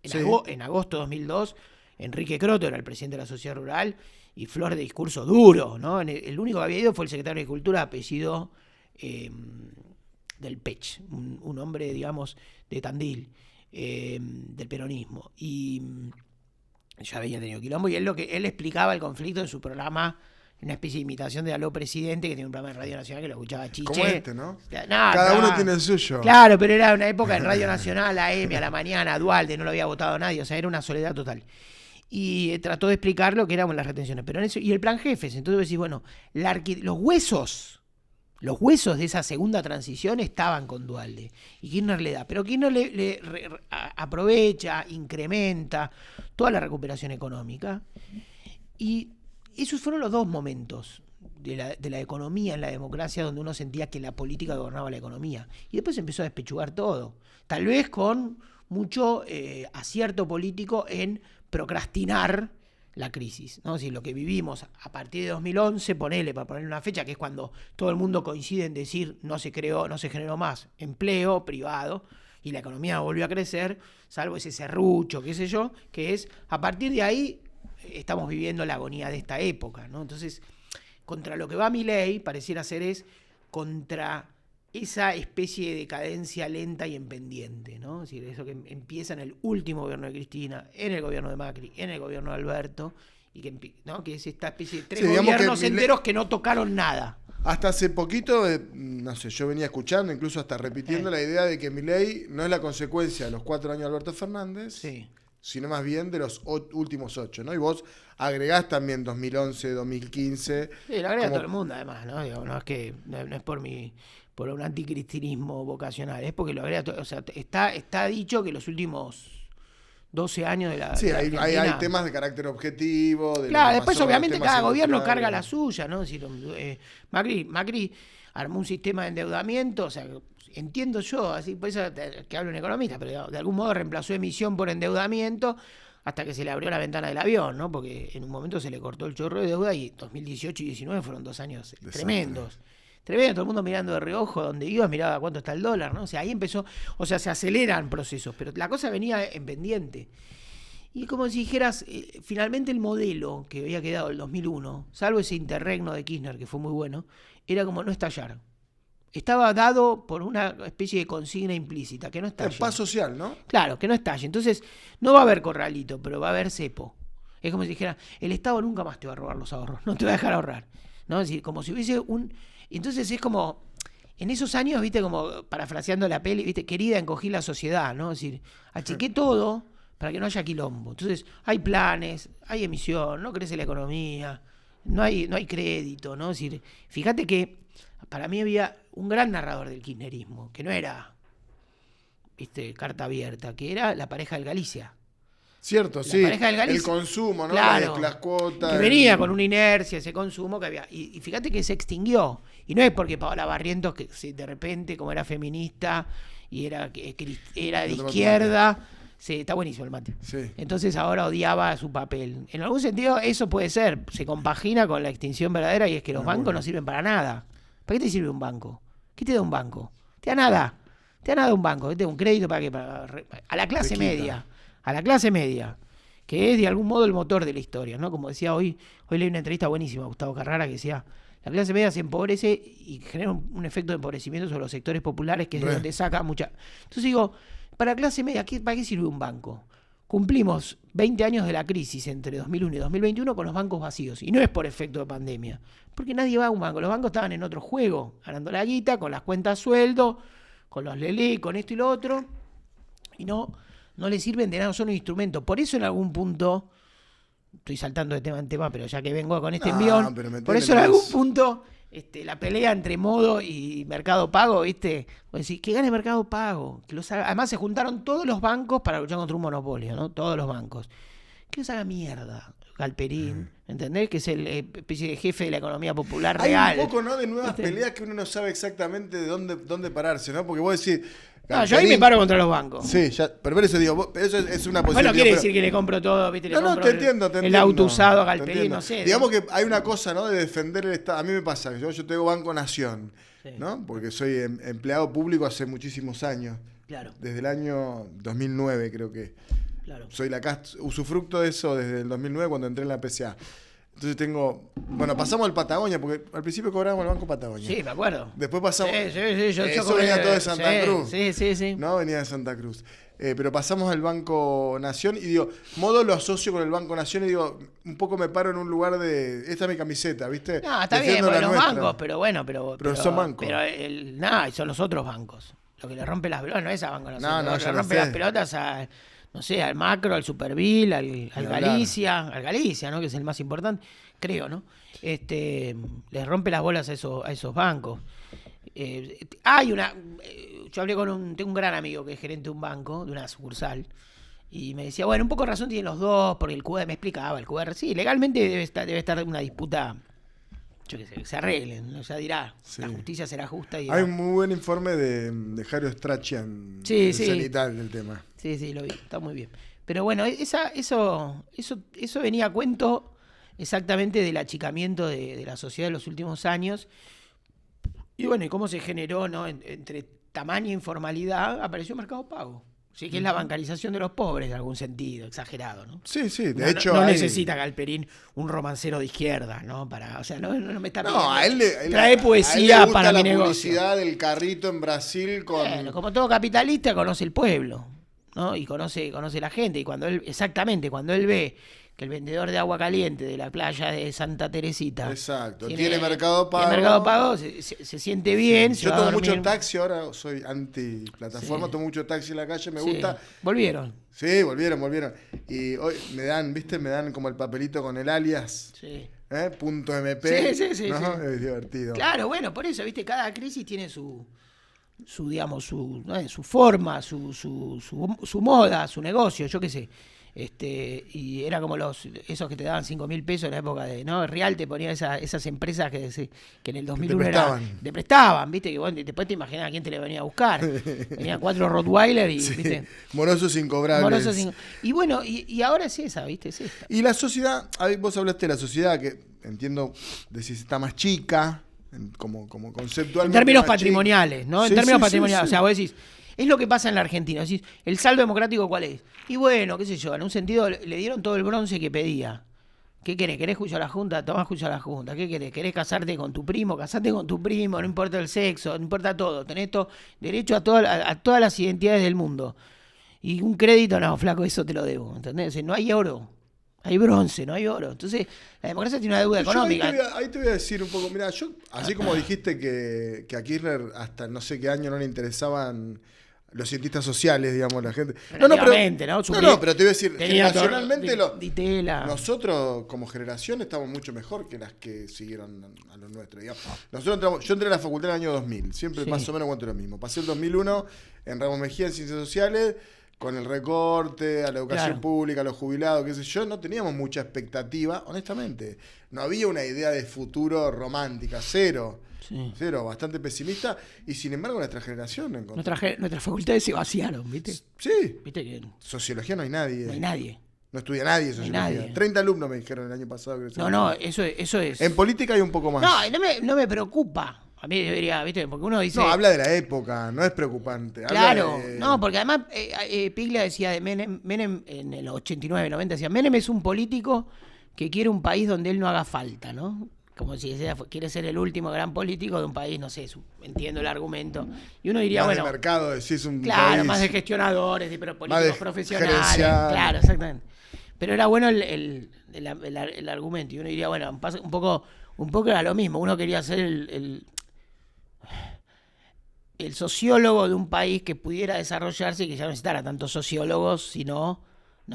En agosto de 2002, Enrique Croto era el presidente de la Sociedad Rural y flor de discurso duro, ¿no? El único que había ido fue el secretario de Agricultura, apellido del Pech, un hombre, digamos, de Tandil, del peronismo. Y ya había tenido quilombo, y él explicaba el conflicto en su programa una especie de imitación de Aló Presidente, que tiene un programa de Radio Nacional que lo escuchaba Chiche.
Como este, ¿no?
No,
Cada uno tiene el suyo.
Claro, pero era una época en Radio Nacional, AM, a la mañana, Dualde, no lo había votado nadie, o sea, era una soledad total. Y trató de explicar lo que éramos las retenciones. Pero en eso, y el plan jefes, entonces decís, bueno, los huesos de esa segunda transición estaban con Dualde. Y Kirchner le da. Pero Kirchner aprovecha, incrementa toda la recuperación económica. Y esos fueron los dos momentos de la economía en la democracia donde uno sentía que la política gobernaba la economía. Y después empezó a despechugar todo. Tal vez con mucho acierto político en procrastinar la crisis, ¿no? Si lo que vivimos a partir de 2011, para ponerle una fecha, que es cuando todo el mundo coincide en decir no se generó más empleo privado y la economía volvió a crecer, salvo ese serrucho, qué sé yo, que es, a partir de ahí estamos viviendo la agonía de esta época, ¿no? Entonces, contra lo que va Milei, pareciera ser es contra esa especie de decadencia lenta y en pendiente, ¿no? Es decir, eso que empieza en el último gobierno de Cristina, en el gobierno de Macri, en el gobierno de Alberto, y ¿no? Que es esta especie de tres gobiernos enteros que no tocaron nada.
Hasta hace poquito, no sé, yo venía escuchando, incluso hasta repitiendo la idea de que Milei no es la consecuencia de los 4 años de Alberto Fernández, sino más bien de los últimos 8, ¿no? Y vos agregás también 2011, 2015.
Sí, lo agrega todo el mundo, además, ¿no? Digo, no es por un anticristinismo vocacional, es porque lo agrega, o sea, está dicho que los últimos 12 años de la...
Sí,
de la
hay temas de carácter objetivo.
Claro, después obviamente cada gobierno carga la suya, ¿no? Es decir, Macri armó un sistema de endeudamiento, o sea, entiendo yo, así por eso que hablo un economista, pero de algún modo reemplazó emisión por endeudamiento hasta que se le abrió la ventana del avión, ¿no? Porque en un momento se le cortó el chorro de deuda y 2018 y 2019 fueron 2 años tremendos. Tremendo, todo el mundo mirando de reojo donde iba, miraba cuánto está el dólar, ¿no? O sea, ahí empezó, o sea, se aceleran procesos, pero la cosa venía en pendiente. Y como si dijeras, finalmente el modelo que había quedado el 2001, salvo ese interregno de Kirchner, que fue muy bueno, era como no estallar. Estaba dado por una especie de consigna implícita, que no estalle.
El paz social, ¿no?
Claro, que no estalle. Entonces, no va a haber corralito, pero va a haber cepo. Es como si dijera, el Estado nunca más te va a robar los ahorros, no te va a dejar ahorrar, ¿no? Es decir, como si hubiese un... Entonces es como, en esos años, viste, como parafraseando la peli, viste, querida, encogí la sociedad, ¿no? Es decir, achiqué todo para que no haya quilombo. Entonces, hay planes, hay emisión, no crece la economía, no hay crédito, ¿no? Es decir, fíjate que para mí había un gran narrador del kirchnerismo, que no era, viste, carta abierta, que era la pareja del Galicia.
Cierto, sí. El consumo, ¿no?
Claro,
las cuotas.
Que venía con una inercia, ese consumo que había. Y fíjate que se extinguió. Y no es porque Paola Barrientos, que de repente, como era feminista y era de izquierda, sí, está buenísimo el mate. Sí. Entonces ahora odiaba su papel. En algún sentido, eso puede ser. Se compagina con la extinción verdadera y es que los bancos no sirven para nada. ¿Para qué te sirve un banco? ¿Qué te da un banco? Te da nada. Te da nada un banco. Te da un crédito para qué? A la clase media. A la clase media, que es de algún modo el motor de la historia, ¿no? Como decía hoy leí una entrevista buenísima a Gustavo Carrara que decía, la clase media se empobrece y genera un efecto de empobrecimiento sobre los sectores populares, que es de donde saca mucha... Entonces digo, para la clase media, ¿para qué sirve un banco? Cumplimos 20 años de la crisis entre 2001 y 2021 con los bancos vacíos, y no es por efecto de pandemia, porque nadie va a un banco, los bancos estaban en otro juego, ganando la guita, con las cuentas sueldo, con los lelé, con esto y lo otro, y no le sirven de nada, son un instrumento. Por eso en algún punto, estoy saltando de tema en tema, pero ya que vengo con este envión, por eso en algún punto la pelea entre modo y Mercado Pago, ¿viste? O decir, que gane Mercado Pago. Que los haga. Además se juntaron todos los bancos para luchar contra un monopolio, ¿no? Todos los bancos. Que los haga mierda. Galperín, ¿entendés? Que es el especie de jefe de la economía popular real.
Hay un poco, ¿no?, de nuevas peleas que uno no sabe exactamente de dónde pararse, ¿no? Porque vos decís...
No, yo ahí me paro contra los bancos.
Sí, pero eso digo, eso es una posición.
Bueno, quiere decir que le compro todo, ¿viste? Le compro
te entiendo.
El auto usado a Galperín, no sé.
Digamos que hay una cosa, ¿no?, de defender el Estado. A mí me pasa, yo tengo Banco Nación, ¿no? Porque soy empleado público hace muchísimos años. Claro. Desde el año 2009, creo que. Claro. Soy usufructo de eso desde el 2009 cuando entré en la PCA. Entonces pasamos al Patagonia, porque al principio cobrábamos el Banco Patagonia.
Sí, me acuerdo.
Después pasamos...
Sí,
eso venía todo de Santa Cruz.
Sí.
No, venía de Santa Cruz. pero pasamos al Banco Nación y digo, modo lo asocio con el Banco Nación y digo, un poco me paro en un lugar de, esta es mi camiseta, ¿viste?
No, está
Defiendo
bien,
la
los
nuestra.
bancos, pero bueno, pero
son bancos.
Pero nada, son los otros bancos. Lo que le rompe las pelotas no es a Banco Nación,
No,
lo que le rompe las pelotas a, no sé, al Macro, al Superville, al Galicia, ¿no? Que es el más importante, creo, ¿no? Les rompe las bolas a esos bancos. Yo hablé tengo un gran amigo que es gerente de un banco, de una sucursal, y me decía, bueno, un poco de razón tienen los dos, porque el QR, me explicaba, el QR, sí, legalmente debe estar una disputa, yo qué sé, que se arreglen, o sea, dirá, sí. La justicia será justa. Y
hay un muy buen informe de Jairo Strachan, en Cenital, del tema.
Sí, lo vi, está muy bien. Pero bueno, eso venía a cuento exactamente del achicamiento de la sociedad de los últimos años. Y bueno, y cómo se generó, ¿no? Entre tamaño e informalidad, apareció Mercado Pago. Sí, que es la bancarización de los pobres, en algún sentido, exagerado, ¿no?
Sí, de hecho.
No necesita Galperín un romancero de izquierda, ¿no? O sea, no me está pidiendo.
No, a él
trae poesía para mi negocio.
La publicidad del carrito en Brasil con.
Bueno, como todo capitalista, conoce el pueblo, ¿no? Y conoce la gente. Y cuando él ve que el vendedor de agua caliente de la playa de Santa Teresita.
Exacto, tiene Mercado Pago.
Tiene Mercado Pago, se siente bien.
Yo tomo mucho taxi, ahora soy anti-plataforma, tomo mucho taxi en la calle, me gusta.
Volvieron.
Sí, volvieron. Y hoy me dan como el papelito con el alias.
Sí.
.mp.
Sí.
¿No?
Sí.
Es divertido.
Claro, bueno, por eso, ¿viste? Cada crisis tiene su forma, su moda, su negocio, yo qué sé. Y era como esos que te daban 5.000 pesos en la época de, ¿no? Real te ponía esas empresas que en el 2001 te prestaban, ¿viste? Que bueno, después te imaginás a quién te le venía a buscar. Venían 4 Rottweiler y, ¿viste?
Morosos incobrables.
Y bueno, y ahora es esa, ¿viste? Es esta.
Y la sociedad, vos hablaste de la sociedad que entiendo, decís, está más chica, como conceptualmente.
En términos patrimoniales, ¿no?
Sí,
en términos
sí,
patrimoniales.
Sí.
O sea, vos decís, es lo que pasa en la Argentina. Decís, ¿el saldo democrático cuál es? Y bueno, qué sé yo, en un sentido le dieron todo el bronce que pedía. ¿Qué querés? ¿Querés juicio a la Junta? Tomás juicio a la Junta. ¿Qué querés? ¿Querés casarte con tu primo? Casate con tu primo, no importa el sexo, no importa todo. Tenés derecho a todas las identidades del mundo. Y un crédito, no, flaco, eso te lo debo. ¿Entendés? No hay oro. Hay bronce, no hay oro. Entonces, la democracia tiene una deuda económica.
Ahí te voy a decir un poco, mira, así como dijiste que a Kirchner hasta no sé qué año no le interesaban los cientistas sociales, digamos, la gente.
Pero te voy
a decir, generacionalmente nosotros como generación estamos mucho mejor que las que siguieron a los nuestros. Digamos. Yo entré a la facultad en el año 2000, siempre más o menos cuento lo mismo. Pasé el 2001 en Ramos Mejía en Ciencias Sociales, con el recorte, a la educación pública, a los jubilados, qué sé yo, no teníamos mucha expectativa, honestamente. No había una idea de futuro romántica, cero, bastante pesimista, y sin embargo nuestra generación...
Nuestras facultades se vaciaron, ¿viste?
Sí.
¿Viste que
Sociología no hay nadie.
No hay nadie.
No estudia nadie sociología.
Nadie.
30 alumnos me dijeron el año pasado.
Eso es...
En política hay un poco más.
No me preocupa. A mí debería, ¿viste? Porque uno dice...
No, habla de la época, no es preocupante.
Claro, no, porque además Piglia decía de Menem en el 89, 90, decía, Menem es un político que quiere un país donde él no haga falta, ¿no? Como si quiere ser el último gran político de un país, no sé, entiendo el argumento. Y uno diría,
más de mercado, decís un
claro,
país,
más de gestionadores, pero políticos profesionales.
Gerencial.
Claro, exactamente. Pero era bueno el argumento. Y uno diría, bueno, un poco era lo mismo. Uno quería ser el sociólogo de un país que pudiera desarrollarse y que ya no necesitara tantos sociólogos, sino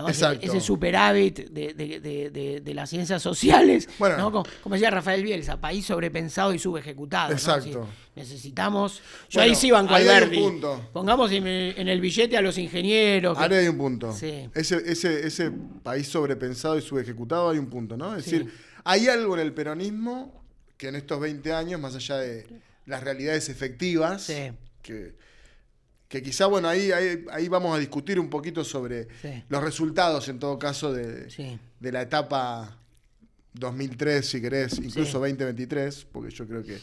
ese superávit de las ciencias sociales, bueno, ¿no? Como decía Rafael Bielsa, país sobrepensado y subejecutado.
Exacto.
¿No? Si necesitamos... ahí sí banco Alberti. Pongamos en el billete a los ingenieros.
Ahora hay un punto.
Sí.
Ese país sobrepensado y subejecutado hay un punto, ¿no? Es decir, hay algo en el peronismo que en estos 20 años, más allá de las realidades efectivas, que quizá, bueno, ahí vamos a discutir un poquito sobre los resultados, en todo caso, de la etapa 2003, si querés, incluso 2023, porque yo creo que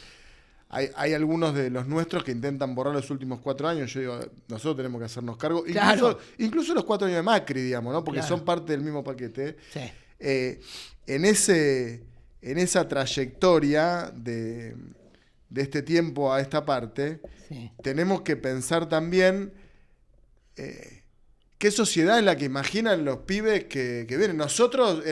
hay algunos de los nuestros que intentan borrar los últimos 4 años. Yo digo, nosotros tenemos que hacernos cargo, incluso los 4 años de Macri, digamos, ¿no? Porque son parte del mismo paquete.
Sí.
En esa trayectoria de este tiempo a esta parte, tenemos que pensar también ¿qué sociedad es la que imaginan los pibes que vienen? Nosotros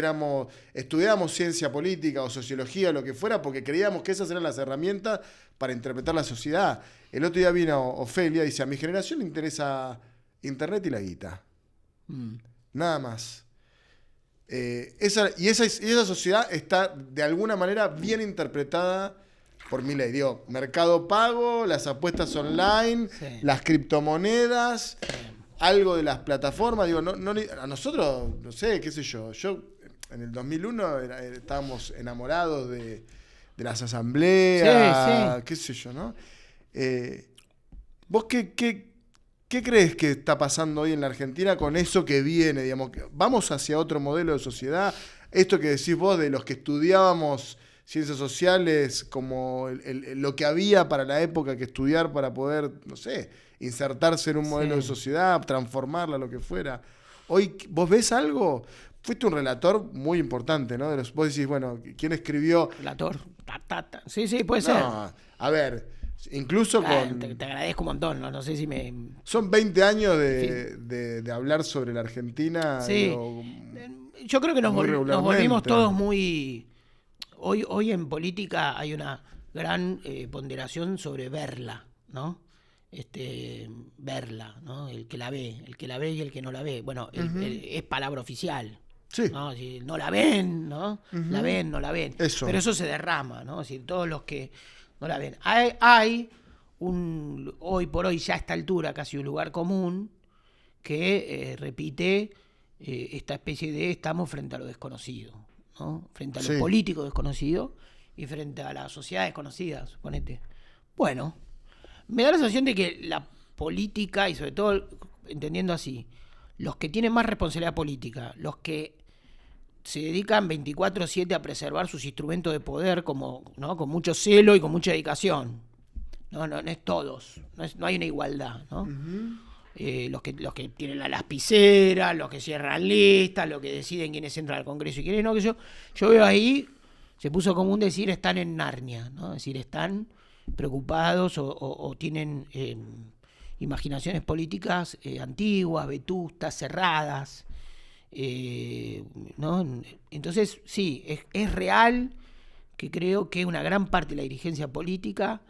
estudiábamos ciencia política o sociología, lo que fuera, porque creíamos que esas eran las herramientas para interpretar la sociedad. El otro día vino Ofelia y dice, a mi generación le interesa Internet y la guita. Nada más. Esa sociedad está de alguna manera bien interpretada por Milei. Digo, mercado pago, las apuestas online, las criptomonedas, algo de las plataformas. Digo, a nosotros, no sé, qué sé yo. Yo en el 2001 estábamos enamorados de las asambleas, qué sé yo, ¿no? ¿Vos qué crees que está pasando hoy en la Argentina con eso que viene? Digamos, ¿vamos hacia otro modelo de sociedad? Esto que decís vos de los que estudiábamos ciencias sociales, como lo que había para la época que estudiar para poder, no sé, insertarse en un modelo de sociedad, transformarla, lo que fuera. Hoy, ¿vos ves algo? Fuiste un relator muy importante, ¿no? Vos decís, bueno, ¿quién escribió?
Relator. Sí, puede ser.
A ver... Incluso con...
Te agradezco un montón, no sé si me...
Son 20 años de hablar sobre la Argentina.
Sí. Yo creo que nos volvimos todos muy... Hoy en política hay una gran ponderación sobre verla, ¿no? Verla, ¿no? El que la ve y el que no la ve. Bueno, es palabra oficial.
Sí.
¿No? Si no la ven, ¿no? La ven, no la ven.
Eso.
Pero eso se derrama, ¿no? Es decir, todos los que no la ven. Hay hoy por hoy, ya a esta altura, casi un lugar común que repite esta especie de estamos frente a lo desconocido, ¿no? Frente a lo político desconocido y frente a la sociedad desconocida, suponete. Bueno, me da la sensación de que la política, y sobre todo, entendiendo así, los que tienen más responsabilidad política, los que se dedican 24/7 a preservar sus instrumentos de poder ¿no? Con mucho celo y con mucha dedicación. No es todos, no hay una igualdad, ¿no? Los que tienen la lapicera, los que cierran listas, los que deciden quiénes entran al Congreso y quiénes no, que yo veo ahí, se puso común decir están en Narnia, ¿no? Es decir, están preocupados o tienen imaginaciones políticas antiguas, vetustas, cerradas. ¿No? Entonces, sí, es real que creo que una gran parte de la dirigencia política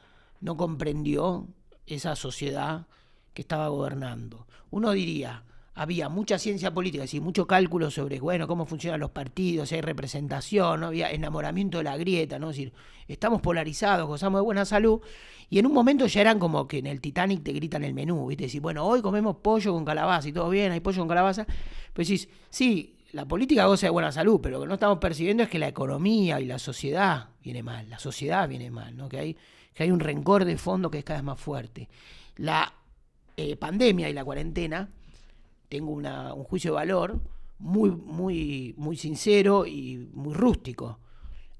no comprendió esa sociedad que estaba gobernando. Uno diría, había mucha ciencia política, es decir, mucho cálculo sobre, bueno, cómo funcionan los partidos, si hay representación, ¿no? Había enamoramiento de la grieta, ¿no? Es decir, estamos polarizados, gozamos de buena salud, y en un momento ya eran como que en el Titanic te gritan el menú, ¿viste? Decir, bueno, hoy comemos pollo con calabaza y todo bien, hay pollo con calabaza, pues decís, sí, la política goza de buena salud, pero lo que no estamos percibiendo es que la economía y la sociedad viene mal, ¿no? Que hay un rencor de fondo que es cada vez más fuerte. La pandemia y la cuarentena, tengo un juicio de valor muy, muy, muy sincero y muy rústico.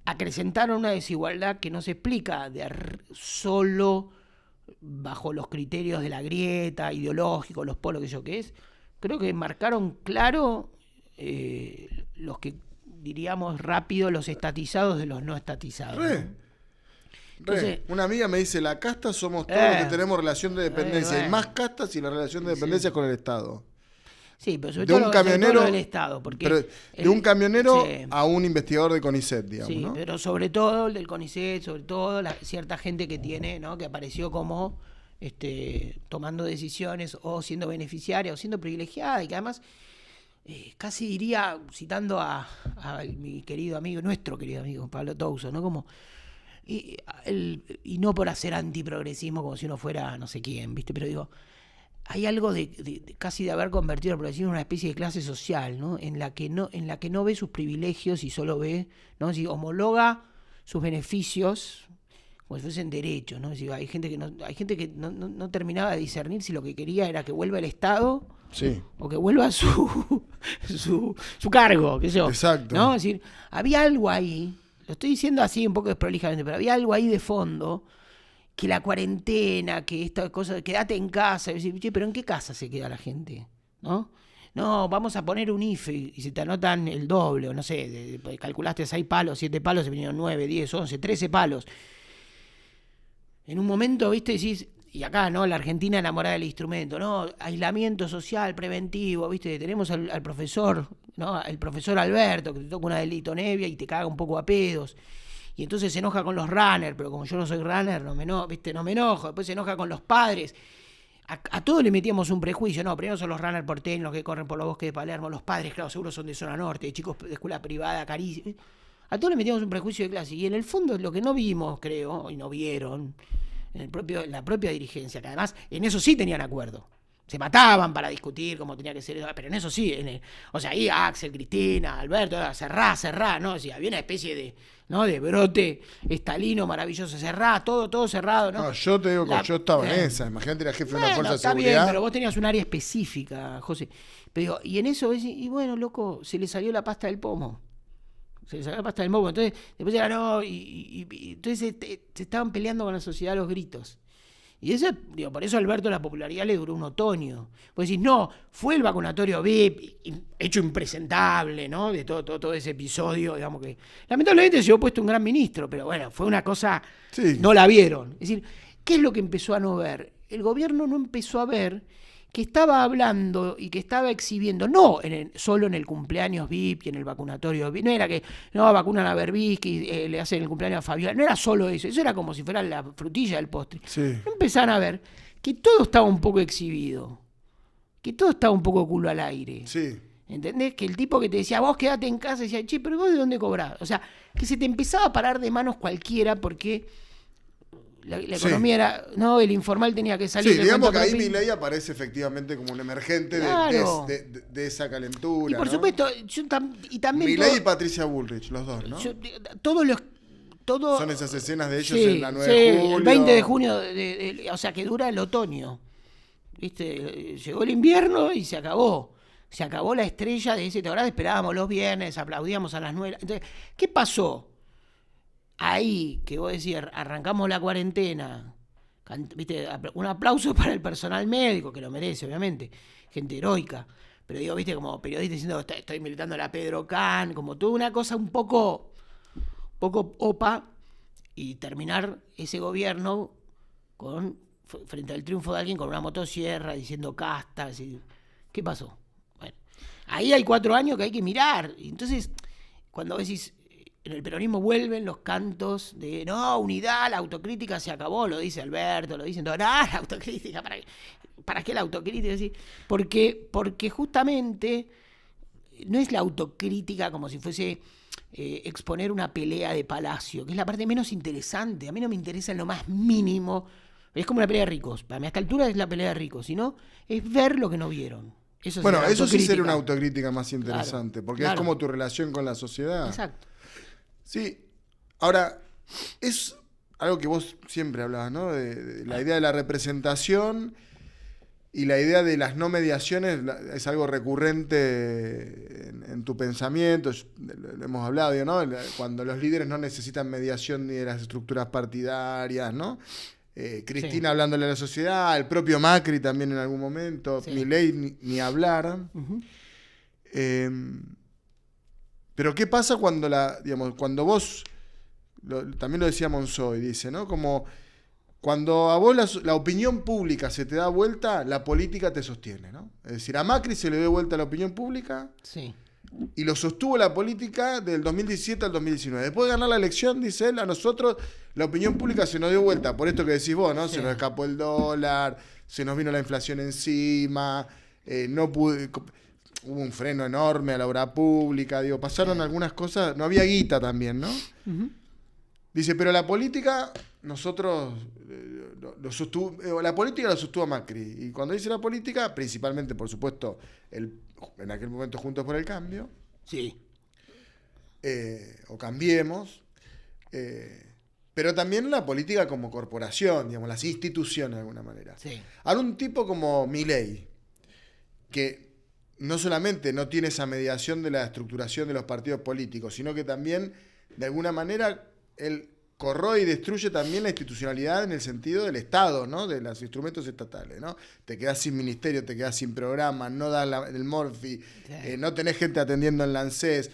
Acrecentaron una desigualdad que no se explica solo bajo los criterios de la grieta, ideológicos, los polos, que es. Creo que marcaron claro los que diríamos rápido, los estatizados de los no estatizados. Entonces,
una amiga me dice, la casta somos todos los que tenemos relación de dependencia. Hay más castas y la relación de dependencia es con el Estado.
Sí, pero sobre
de un camionero
del Estado. Porque
de un camionero a un investigador de CONICET, digamos.
Sí, ¿no? Pero sobre todo el del CONICET, sobre todo cierta gente que tiene, ¿no? Que apareció como tomando decisiones o siendo beneficiaria o siendo privilegiada y que además, casi diría, citando a mi querido amigo, nuestro querido amigo Pablo Touso, ¿no? Como... Y no por hacer antiprogresismo como si uno fuera no sé quién, ¿viste? Pero digo, hay algo de casi de haber convertido al progresismo en una especie de clase social, ¿no? En la que no ve sus privilegios y solo ve, ¿no? Es decir, homologa sus beneficios como si fuesen derechos, ¿no? Es decir, hay gente que no terminaba de discernir si lo que quería era que vuelva el Estado,
sí,
o que vuelva su cargo, qué sé yo.
Exacto.
¿No? Es decir, había algo ahí. Lo estoy diciendo así un poco desprolijamente, pero había algo ahí de fondo, que la cuarentena, que esta cosa, quédate en casa, y decir, che, pero ¿en qué casa se queda la gente? ¿No? No, vamos a poner un IFE y se te anotan el doble, o no sé, calculaste 6 palos, 7 palos, se vinieron 9, 10, 11, 13 palos. En un momento, viste, decís, y acá, ¿no? La Argentina enamorada del instrumento, ¿no? Aislamiento social preventivo, ¿viste? Tenemos al profesor, ¿no? El profesor Alberto, que te toca una delito nevia y te caga un poco a pedos. Y entonces se enoja con los runners, pero como yo no soy runner, no me enojo. Después se enoja con los padres. A todos le metíamos un prejuicio, no, primero son los runners porteños, los que corren por los bosques de Palermo, los padres, claro, seguro son de zona norte, de chicos de escuela privada, carísima. A todos le metíamos un prejuicio de clase. Y en el fondo lo que no vimos, creo, y no vieron, en la propia dirigencia, que además en eso sí tenían acuerdo. Se mataban para discutir cómo tenía que ser, pero en eso sí, o sea, ahí Axel, Cristina, Alberto, cerrá, ¿no? O sea, había una especie de, ¿no? De brote estalino maravilloso, cerrá, todo cerrado, ¿no?
No, yo te digo que yo estaba en esa, imagínate era jefe de una fuerza de
está
seguridad.
Bien, pero vos tenías un área específica, José. Pero digo, y en eso, y bueno, loco, se le salió la pasta del pomo. Se le salió la pasta del pomo. Entonces, después era no, y entonces se estaban peleando con la sociedad a los gritos. Y eso, digo, por eso a Alberto la popularidad le duró un otoño. Vos decís, no, fue el vacunatorio VIP, hecho impresentable, ¿no? De todo ese episodio, digamos que. Lamentablemente se llevó puesto un gran ministro, pero bueno, fue una cosa.
Sí.
No la vieron. Es decir, ¿qué es lo que empezó a no ver? El gobierno no empezó a ver que estaba hablando y que estaba exhibiendo, no solo en el cumpleaños VIP y en el vacunatorio VIP, no era que vacunan a Berbisky, le hacen el cumpleaños a Fabiola, no era solo eso era como si fuera la frutilla del postre.
Sí.
Empezaron a ver que todo estaba un poco exhibido, que todo estaba un poco culo al aire.
Sí.
¿Entendés? Que el tipo que te decía, vos quedate en casa, decía, che, pero vos de dónde cobrás. O sea, que se te empezaba a parar de manos cualquiera porque la economía era, no, el informal tenía que salir.
Sí, digamos que ahí Milei aparece efectivamente como un emergente de esa calentura.
Y por
¿no?
supuesto, y también.
Milei y Patricia Bullrich, los dos, ¿no?
Son
esas escenas de ellos en la 9 de julio.
El 20 de junio, o sea, que dura el otoño. ¿Viste? Llegó el invierno y se acabó. Se acabó la estrella de ese, ¿te acordás? Esperábamos los viernes, aplaudíamos a las 9. Entonces, ¿qué pasó? Ahí, que vos decías, arrancamos la cuarentena, ¿viste? Un aplauso para el personal médico, que lo merece, obviamente, gente heroica, pero digo, viste, como periodista diciendo, estoy militando a la Pedro Can, como toda una cosa un poco opa, y terminar ese gobierno frente al triunfo de alguien con una motosierra, diciendo castas, ¿qué pasó? Bueno, ahí hay 4 años que hay que mirar, y entonces, cuando decís, en el peronismo vuelven los cantos de no, unidad, la autocrítica se acabó, lo dice Alberto, lo dicen todos, no, la autocrítica, ¿para qué la autocrítica? ¿Sí? Porque justamente no es la autocrítica como si fuese exponer una pelea de palacio, que es la parte menos interesante. A mí no me interesa en lo más mínimo. Es como una pelea de ricos. Para mí a esta altura es la pelea de ricos, sino es ver lo que no vieron. Eso
sí sería una autocrítica más interesante, claro, porque es como tu relación con la sociedad.
Exacto.
Sí, ahora, es algo que vos siempre hablabas, ¿no? De la idea de la representación y la idea de las no mediaciones es algo recurrente en tu pensamiento, lo hemos hablado, ¿no? Cuando los líderes no necesitan mediación ni de las estructuras partidarias, ¿no? Cristina hablándole a la sociedad, el propio Macri también en algún momento, Milei ni hablar. Uh-huh. Pero ¿qué pasa cuando cuando vos, también lo decía Monzó, dice, ¿no? Como cuando a vos la opinión pública se te da vuelta, la política te sostiene, ¿no? Es decir, a Macri se le dio vuelta la opinión pública y lo sostuvo la política del 2017 al 2019. Después de ganar la elección, dice él, a nosotros la opinión pública se nos dio vuelta, por esto que decís vos, ¿no? Sí. Se nos escapó el dólar, se nos vino la inflación encima, hubo un freno enorme a la obra pública, pasaron algunas cosas, no había guita también, ¿no? Uh-huh. Dice, pero la política, nosotros la política lo sostuvo Macri. Y cuando dice la política, principalmente, por supuesto, en aquel momento Juntos por el Cambio.
Sí.
O Cambiemos. Pero también la política como corporación, las instituciones de alguna manera.
Sí.
Ahora un tipo como Milei, que no solamente no tiene esa mediación de la estructuración de los partidos políticos, sino que también, de alguna manera, él corroe y destruye también la institucionalidad en el sentido del Estado, ¿no? De los instrumentos estatales, ¿no? Te quedás sin ministerio, te quedás sin programa, no das el Morfi, no tenés gente atendiendo en la ANSES,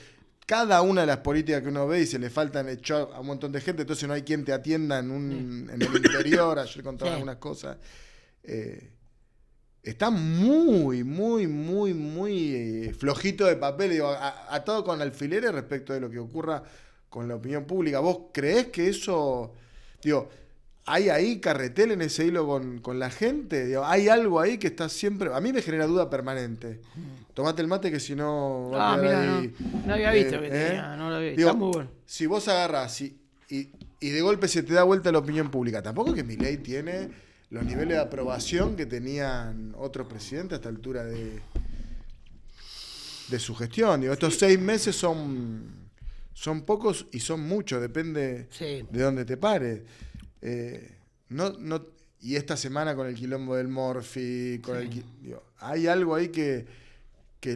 cada una de las políticas que uno ve y se le faltan echar a un montón de gente, entonces no hay quien te atienda en el interior. Ayer contaba algunas cosas. Está muy, muy, muy, muy flojito de papel, digo, atado con alfileres respecto de lo que ocurra con la opinión pública. ¿Vos creés que eso, digo, hay ahí carretel en ese hilo con la gente? Digo, ¿hay algo ahí que está siempre? A mí me genera duda permanente. Tomate el mate que si no va a quedar ahí.
No había visto que tenía, no lo había visto.
Digo,
Está muy bueno.
Si vos agarrás y de golpe se te da vuelta la opinión pública, tampoco que Milei tiene los niveles de aprobación que tenían otros presidentes a esta altura de su gestión. Digo, estos 6 meses son pocos y son muchos, depende de dónde te pares. Y esta semana con el quilombo del Morphy, digo, ¿hay algo ahí que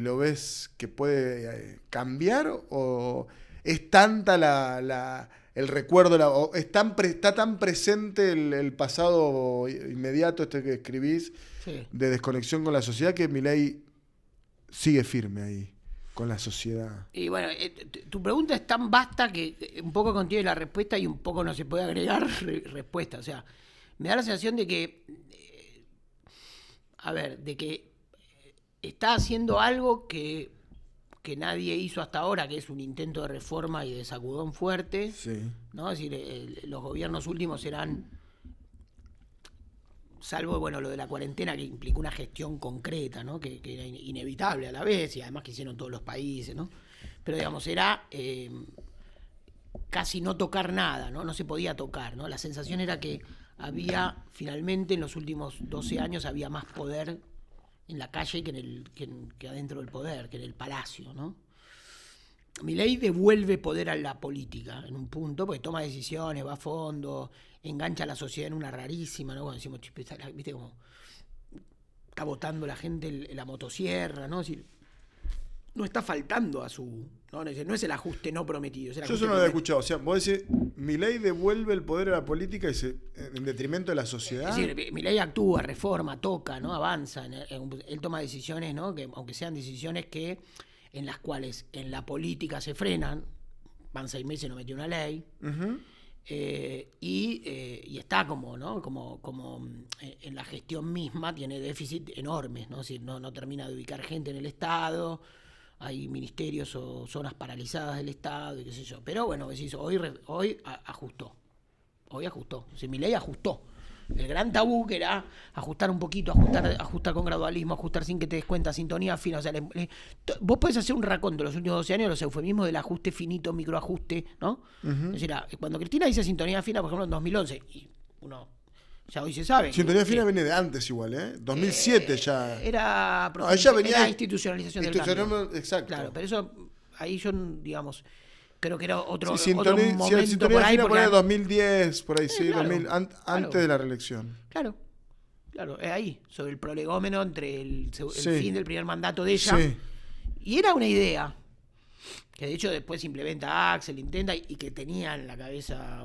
lo ves que puede cambiar? ¿O es tanta el recuerdo, está tan presente el pasado inmediato que escribís de desconexión con la sociedad que Milei sigue firme ahí con la sociedad?
Y bueno, tu pregunta es tan vasta que un poco contiene la respuesta y un poco no se puede agregar respuesta. O sea, me da la sensación de que, de que está haciendo algo que nadie hizo hasta ahora, que es un intento de reforma y de sacudón fuerte, ¿no? Es decir, los gobiernos últimos eran, salvo lo de la cuarentena, que implicó una gestión concreta, ¿no? Que era inevitable a la vez, y además que hicieron todos los países, ¿no? Pero digamos, era casi no tocar nada, ¿no? No se podía tocar, ¿no? La sensación era que había, finalmente, en los últimos 12 años, había más poder en la calle que adentro del poder, que en el palacio, ¿no? Milei devuelve poder a la política en un punto, porque toma decisiones, va a fondo, engancha a la sociedad en una rarísima, ¿no? Cuando decimos, viste como está votando la gente la motosierra, ¿no? Es decir, no está faltando a su... No es el ajuste no prometido. Yo
eso no lo había escuchado. O sea, vos decís, Milei devuelve el poder a la política en detrimento de la sociedad.
Es decir, Milei actúa, reforma, toca, ¿no? Avanza. Él toma decisiones, ¿no? Que aunque sean decisiones en las cuales en la política se frenan, van 6 meses y no metió una ley. Uh-huh. Y está como, ¿no? Como en la gestión misma tiene déficit enormes, ¿no? Es decir, no termina de ubicar gente en el Estado. Hay ministerios o zonas paralizadas del Estado y qué sé yo. Pero bueno, decís, hoy ajustó. Hoy ajustó. O sea, Milei ajustó. El gran tabú que era ajustar un poquito, ajustar con gradualismo, ajustar sin que te des cuenta, sintonía fina. O sea, vos podés hacer un raconto de los últimos 12 años, los eufemismos del ajuste finito, microajuste, ¿no? Uh-huh. Es decir, cuando Cristina dice sintonía fina, por ejemplo, en 2011, y uno... Ya hoy se sabe.
Sintonía fina viene de antes igual, ¿eh? 2007 ya.
Era institucionalización del cambio.
Exacto.
Claro, pero eso, ahí yo, digamos, creo que era otro momento
sintonía
por ahí.
Fina por ahí 2010, por ahí,
claro,
2000, antes de la reelección.
Claro, es ahí, sobre el prolegómeno entre el fin del primer mandato de ella. Sí. Y era una idea que de hecho después implementa Axel, intenta, y que tenía en la cabeza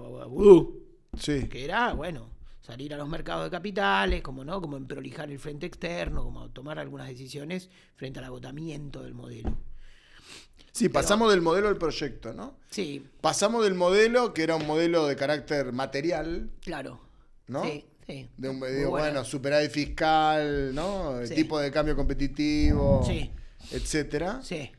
que era, salir a los mercados de capitales, como emprolijar el frente externo, como tomar algunas decisiones frente al agotamiento del modelo.
Sí, pasamos del modelo al proyecto, ¿no?
Sí.
Pasamos del modelo, que era un modelo de carácter material.
Claro.
¿no?
Sí.
De un superávit fiscal, ¿no? El tipo de cambio competitivo, etcétera.
Sí.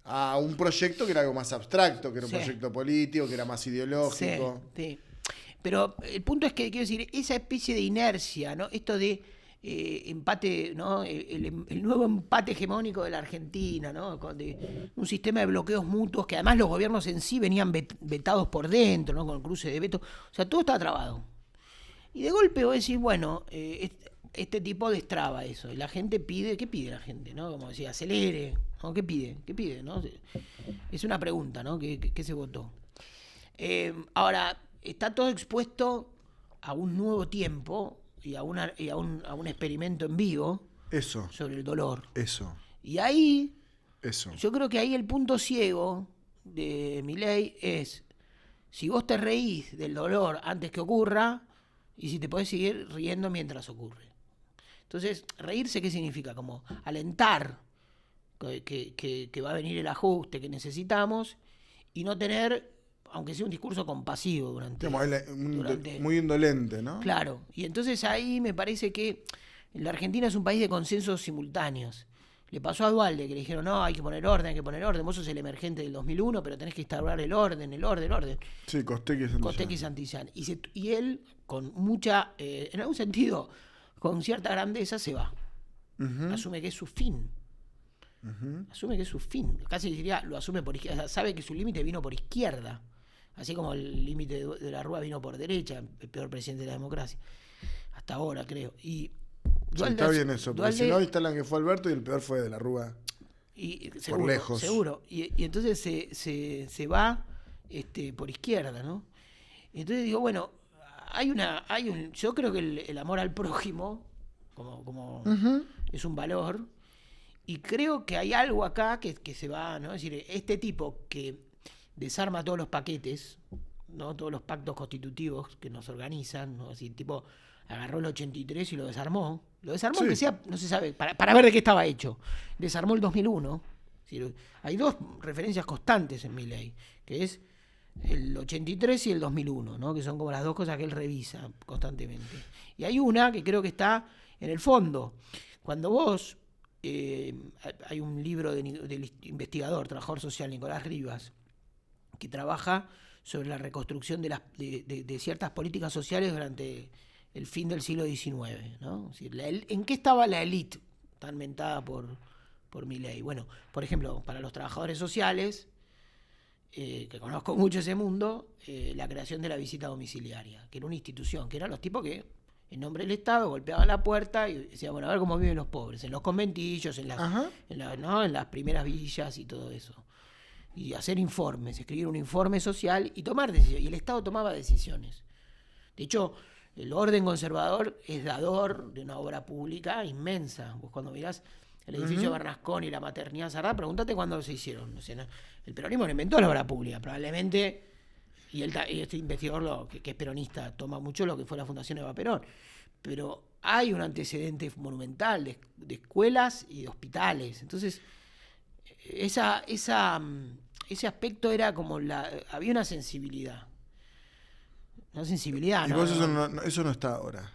A un proyecto que era algo más abstracto, que era un proyecto político, que era más ideológico.
Sí. Pero el punto es que, quiero decir, esa especie de inercia, ¿no? Esto de empate, ¿no? El nuevo empate hegemónico de la Argentina, ¿no? De un sistema de bloqueos mutuos que además los gobiernos en sí venían vetados por dentro, ¿no? Con cruce de veto. O sea, todo estaba trabado. Y de golpe vos decís, bueno, este tipo destraba eso. Y la gente pide, ¿qué pide la gente? ¿No? Como decía, acelere, ¿no? ¿Qué pide? ¿No? Es una pregunta, ¿no? ¿Qué se votó? Ahora, está todo expuesto a un nuevo tiempo y a un experimento en vivo sobre el dolor. Y ahí, yo creo que ahí el punto ciego de Milei es, si vos te reís del dolor antes que ocurra, y si te podés seguir riendo mientras ocurre. Entonces, reírse, ¿qué significa? Como alentar que va a venir el ajuste que necesitamos, y no tener, aunque sea un discurso compasivo durante...
muy indolente, ¿no?
Claro, y entonces ahí me parece que la Argentina es un país de consensos simultáneos. Le pasó a Duhalde, que le dijeron, no, hay que poner orden, vos sos el emergente del 2001, pero tenés que instaurar el orden.
Sí, Costecchi y
Santillán. Y él, con mucha, en algún sentido, con cierta grandeza, se va. Asume que es su fin. Asume que es su fin. Casi diría, lo asume por izquierda. Sabe que su límite vino por izquierda. Así como el límite de la Rúa vino por derecha, el peor presidente de la democracia. Hasta ahora, creo. Y
Duhalde, está bien eso, porque si no instalan que fue Alberto y el peor fue de la Rúa.
Seguro,
por lejos.
Seguro. Y entonces se va por izquierda, ¿no? Entonces digo, bueno, yo creo que el amor al prójimo, como es un valor, y creo que hay algo acá que se va, ¿no? Es decir, este tipo que desarma todos los paquetes, ¿no? Todos los pactos constitutivos que nos organizan, ¿no? Así, tipo, agarró el 83 y lo desarmó. Sí. Que sea, no se sabe, para ver de qué estaba hecho. Desarmó el 2001. Es decir, hay dos referencias constantes en Milei, que es el 83 y el 2001, ¿no? Que son como las dos cosas que él revisa constantemente. Y hay una que creo que está en el fondo. Cuando vos, hay un libro del investigador, trabajador social, Nicolás Rivas, que trabaja sobre la reconstrucción de ciertas políticas sociales durante el fin del siglo XIX, ¿no? Es decir, ¿en qué estaba la élite tan mentada por Milei? Bueno, por ejemplo, para los trabajadores sociales, que conozco mucho ese mundo, la creación de la visita domiciliaria, que era una institución, que eran los tipos que en nombre del Estado golpeaban la puerta y decían, bueno, a ver cómo viven los pobres, en los conventillos, en las primeras villas y todo eso. Y hacer informes, escribir un informe social y tomar decisiones. Y el Estado tomaba decisiones. De hecho, el orden conservador es dador de una obra pública inmensa. Vos cuando mirás el edificio Bernasconi y la maternidad Sardá, pregúntate cuándo se hicieron. O sea, el peronismo no inventó la obra pública, probablemente, y este investigador que es peronista toma mucho lo que fue la Fundación Eva Perón. Pero hay un antecedente monumental de escuelas y de hospitales. Entonces, ese aspecto era como había una sensibilidad. Una sensibilidad,
y
¿no?
vos eso no está ahora.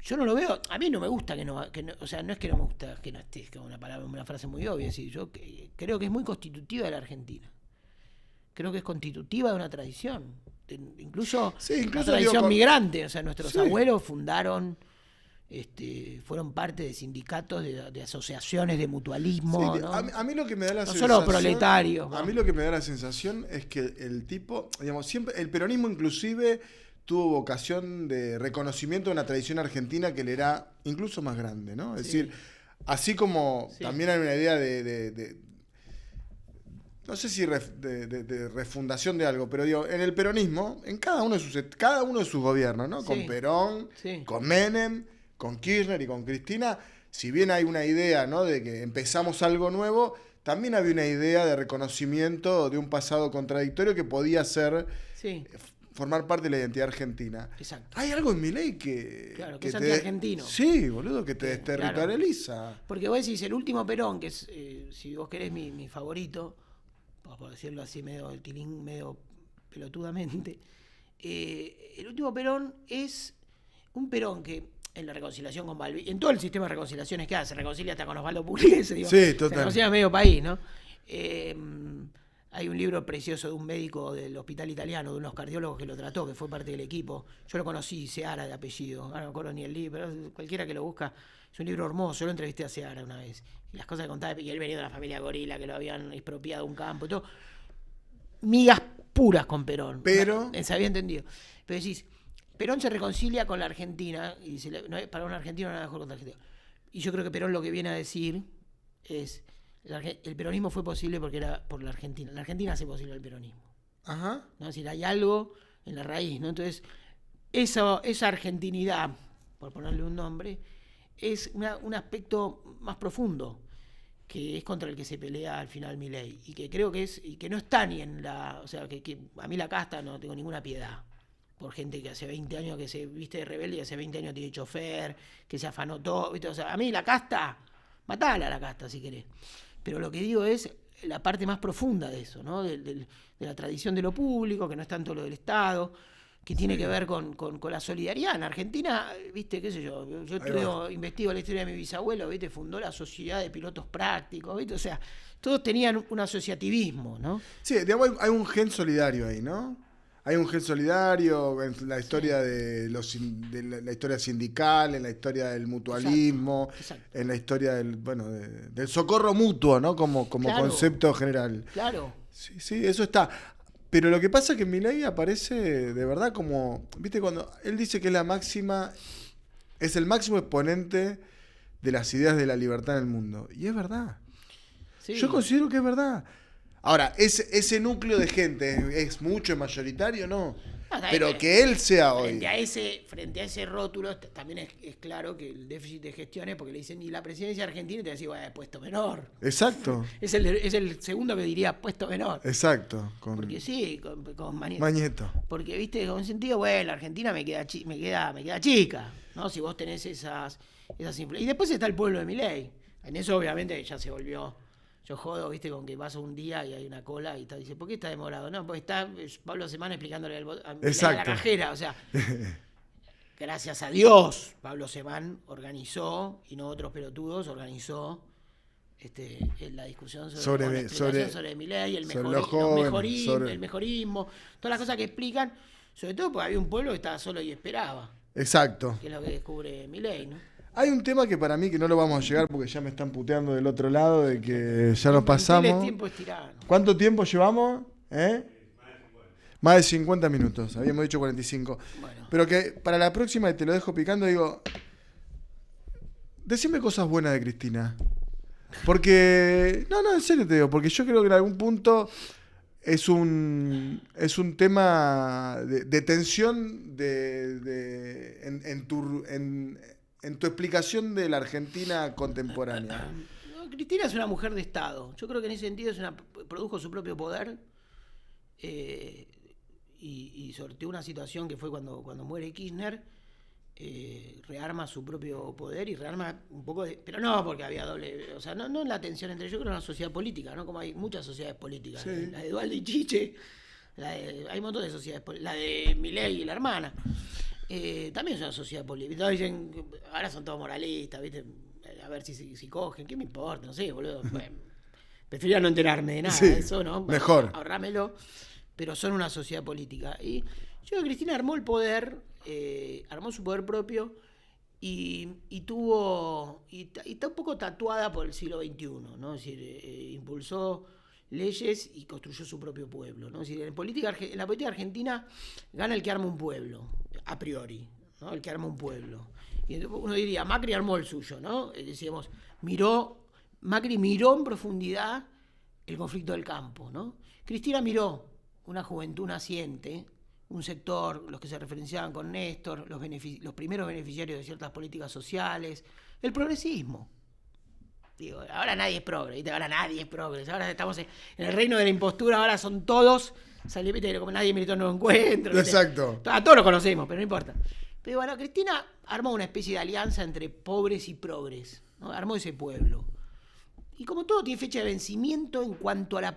Yo no lo veo. A mí no me gusta que no, o sea, no es que no me gusta que no esté, es como una frase muy obvia. Es decir, yo creo que es muy constitutiva de la Argentina. Creo que es constitutiva de una tradición. Incluso una tradición migrante. O sea, nuestros abuelos fundaron, fueron parte de sindicatos, de asociaciones de mutualismo. ¿No?
A mí lo que me da la
sensación. No solo proletarios.
A mí lo que me da la sensación es que el tipo, digamos, siempre, el peronismo inclusive tuvo vocación de reconocimiento de una tradición argentina que le era incluso más grande, ¿no? Es decir, así como también hay una idea de no sé si de refundación de algo, pero digo, en el peronismo, en cada uno de sus gobiernos, ¿no? Con Perón, con Menem, con Kirchner y con Cristina, si bien hay una idea, ¿no?, de que empezamos algo nuevo, también había una idea de reconocimiento de un pasado contradictorio que podía ser formar parte de la identidad argentina.
Exacto.
Hay algo en Milei que
es anti-argentino.
Sí, boludo, que te desterritorializa.
Claro. Porque vos decís, el último Perón, que es, si vos querés, mi favorito, por decirlo así, medio pelotudamente, el último Perón es un Perón que en la reconciliación con Malvinas, en todo el sistema de reconciliaciones que hace, se reconcilia hasta con Osvaldo Pugliese, digo,
sí, total.
Se reconcilia medio país, ¿no? Hay un libro precioso de un médico del hospital italiano, de unos cardiólogos que lo trató, que fue parte del equipo. Yo lo conocí, Seara de apellido, ahora no me acuerdo ni el libro, pero cualquiera que lo busca, es un libro hermoso. Yo lo entrevisté a Seara una vez, y las cosas que contaba, y él venía de una familia gorila, que lo habían expropiado un campo y todo. Migas puras con Perón.
Pero
se había entendido. Pero decís, Perón se reconcilia con la Argentina, y dice, para un argentino nada mejor contra Argentina. Y yo creo que Perón lo que viene a decir es, el peronismo fue posible porque era por la Argentina. La Argentina hace posible el peronismo.
Ajá.
¿No? Es decir, hay algo en la raíz, ¿no? Entonces, esa argentinidad, por ponerle un nombre, es un aspecto más profundo, que es contra el que se pelea al final Milei, y que creo que y que no está ni en o sea, que a mí la casta no tengo ninguna piedad por gente que hace 20 años que se viste de rebelde y hace 20 años tiene chofer, que se afanó todo, ¿viste? O sea, a mí la casta, matala a la casta si querés. Pero lo que digo es, la parte más profunda de eso, ¿no? De la tradición de lo público, que no es tanto lo del Estado, que tiene que ver con la solidaridad. En Argentina, viste, qué sé yo investigo la historia de mi bisabuelo, viste, fundó la Sociedad de Pilotos Prácticos, viste, o sea, todos tenían un asociativismo, ¿no?
Sí, digamos, hay un gen solidario ahí, ¿no? Hay un gen solidario en la historia de la historia sindical, en la historia del mutualismo,
Exacto.
en la historia del socorro mutuo, ¿no? Como concepto general.
Claro.
Sí, eso está. Pero lo que pasa es que Milei aparece de verdad como, viste, cuando él dice que es el máximo exponente de las ideas de la libertad en el mundo. Y es verdad.
Sí.
Yo considero que es verdad. Ahora, ese núcleo de gente es mucho, es mayoritario, ¿no? Pero que él sea hoy.
Frente a ese rótulo, también es claro que el déficit de gestión es porque le dicen, ni la presidencia argentina, y te decís, bueno, puesto menor.
Exacto.
Es el segundo que diría puesto menor.
Exacto.
Porque sí, con
Mañeto.
Porque, viste, con un sentido, bueno, la Argentina me queda chica, ¿no? Si vos tenés esas y después está el pueblo de Milei. En eso, obviamente, ya se volvió. Yo jodo, viste, con que vas un día y hay una cola y dice, ¿por qué está demorado? No, porque está Pablo Semán explicándole a la cajera, o sea, gracias a Dios, Pablo Semán organizó, y no otros pelotudos, organizó la discusión sobre Milei, el mejorismo, todas las cosas que explican, sobre todo porque había un pueblo que estaba solo y esperaba.
Exacto.
Que es lo que descubre Milei, ¿no?
Hay un tema que para mí que no lo vamos a llegar porque ya me están puteando del otro lado de que ya nos pasamos.
El tiempo es tirano.
¿Cuánto tiempo llevamos? Más de 50 minutos. Habíamos dicho 45.
Bueno.
Pero que para la próxima, y te lo dejo picando, digo, decime cosas buenas de Cristina. Porque, no, en serio te digo, porque yo creo que en algún punto es un tema de tensión en tu explicación de la Argentina contemporánea.
Cristina es una mujer de Estado. Yo creo que en ese sentido produjo su propio poder y sorteó una situación que fue cuando muere Kirchner, rearma su propio poder y rearma un poco pero no porque había doble, o sea, no en la tensión entre ellos, creo que una sociedad política, ¿no? Como hay muchas sociedades políticas,
sí.
La de Dualde y Chiche, hay un montón de sociedades políticas, la de Milei y la hermana. También es una sociedad política. Dicen, ahora son todos moralistas, ¿viste? A ver si cogen, ¿qué me importa? No sé, boludo. Bueno, preferiría no enterarme de nada de eso, ¿no?
Mejor.
Ahorrámelo. Pero son una sociedad política. Y yo creo que Cristina armó el poder, armó su poder propio y está un poco tatuada por el siglo XXI, ¿no? Es decir, impulsó leyes y construyó su propio pueblo, ¿no? Es decir, en la política argentina gana el que arma un pueblo, a priori, ¿no? El que arma un pueblo. Y uno diría, Macri armó el suyo, ¿no? Decíamos, Macri miró en profundidad el conflicto del campo, ¿no? Cristina miró una juventud naciente, un sector, los que se referenciaban con Néstor, los primeros beneficiarios de ciertas políticas sociales, el progresismo. Digo, ahora nadie es progre, ¿viste? Ahora nadie es progre. Ahora estamos en el reino de la impostura, ahora son todos, como nadie militó en Nuevo Encuentro. ¿viste?
Exacto.
A todos lo conocemos, pero no importa. Pero bueno, Cristina armó una especie de alianza entre pobres y progres, ¿no? Armó ese pueblo. Y como todo tiene fecha de vencimiento en cuanto a la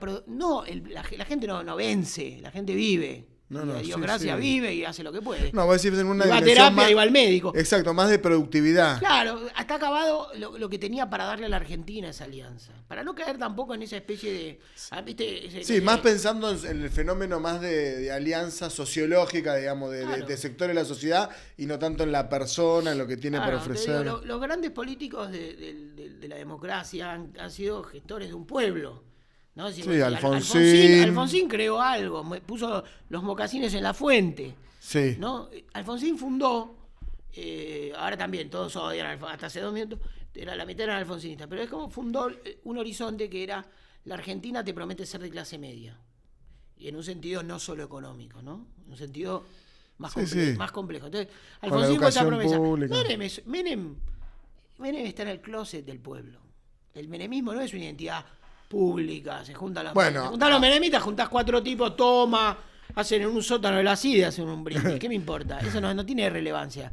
gente no vence, la gente vive. La idiocracia vive y hace lo que puede.
No, voy a decir en una
va a terapia y va al médico.
Exacto, más de productividad.
Claro, está acabado lo que tenía para darle a la Argentina esa alianza. Para no caer tampoco en esa especie de... ¿viste?
Más pensando en el fenómeno más de alianza sociológica, digamos, de sectores de la sociedad y no tanto en la persona, en lo que tiene para ofrecer.
Digo, los grandes políticos de la democracia han sido gestores de un pueblo. ¿No? Sí, Alfonsín creó algo, puso los mocasines en la fuente.
Sí.
¿No? Alfonsín fundó, ahora también todos odian, hasta hace 2 minutos, la mitad eran alfonsinistas, pero es como fundó un horizonte que era, la Argentina te promete ser de clase media. Y en un sentido no solo económico, ¿no? En un sentido más complejo. Entonces, Alfonsín fue esa promesa. Menem está en el closet del pueblo. El menemismo no es una identidad pública, se juntan los menemitas, juntás 4 tipos, hacen en un sótano de la CIDE, hacen un brindis, ¿qué me importa? Eso no tiene relevancia.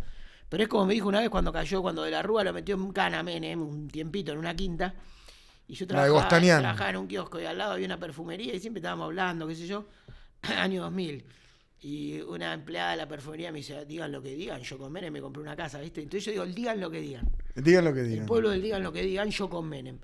Pero es como me dijo una vez cuando De la Rúa lo metió en cana Menem un tiempito en una quinta, Y yo
La de Gostanian.
trabajaba en un kiosco y al lado había una perfumería y siempre estábamos hablando, qué sé yo, año 2000. Y una empleada de la perfumería me dice, digan lo que digan, yo con Menem me compré una casa, ¿viste? Entonces yo digo, digan lo que digan.
Digan lo que digan.
El pueblo del digan lo que digan, yo con Menem.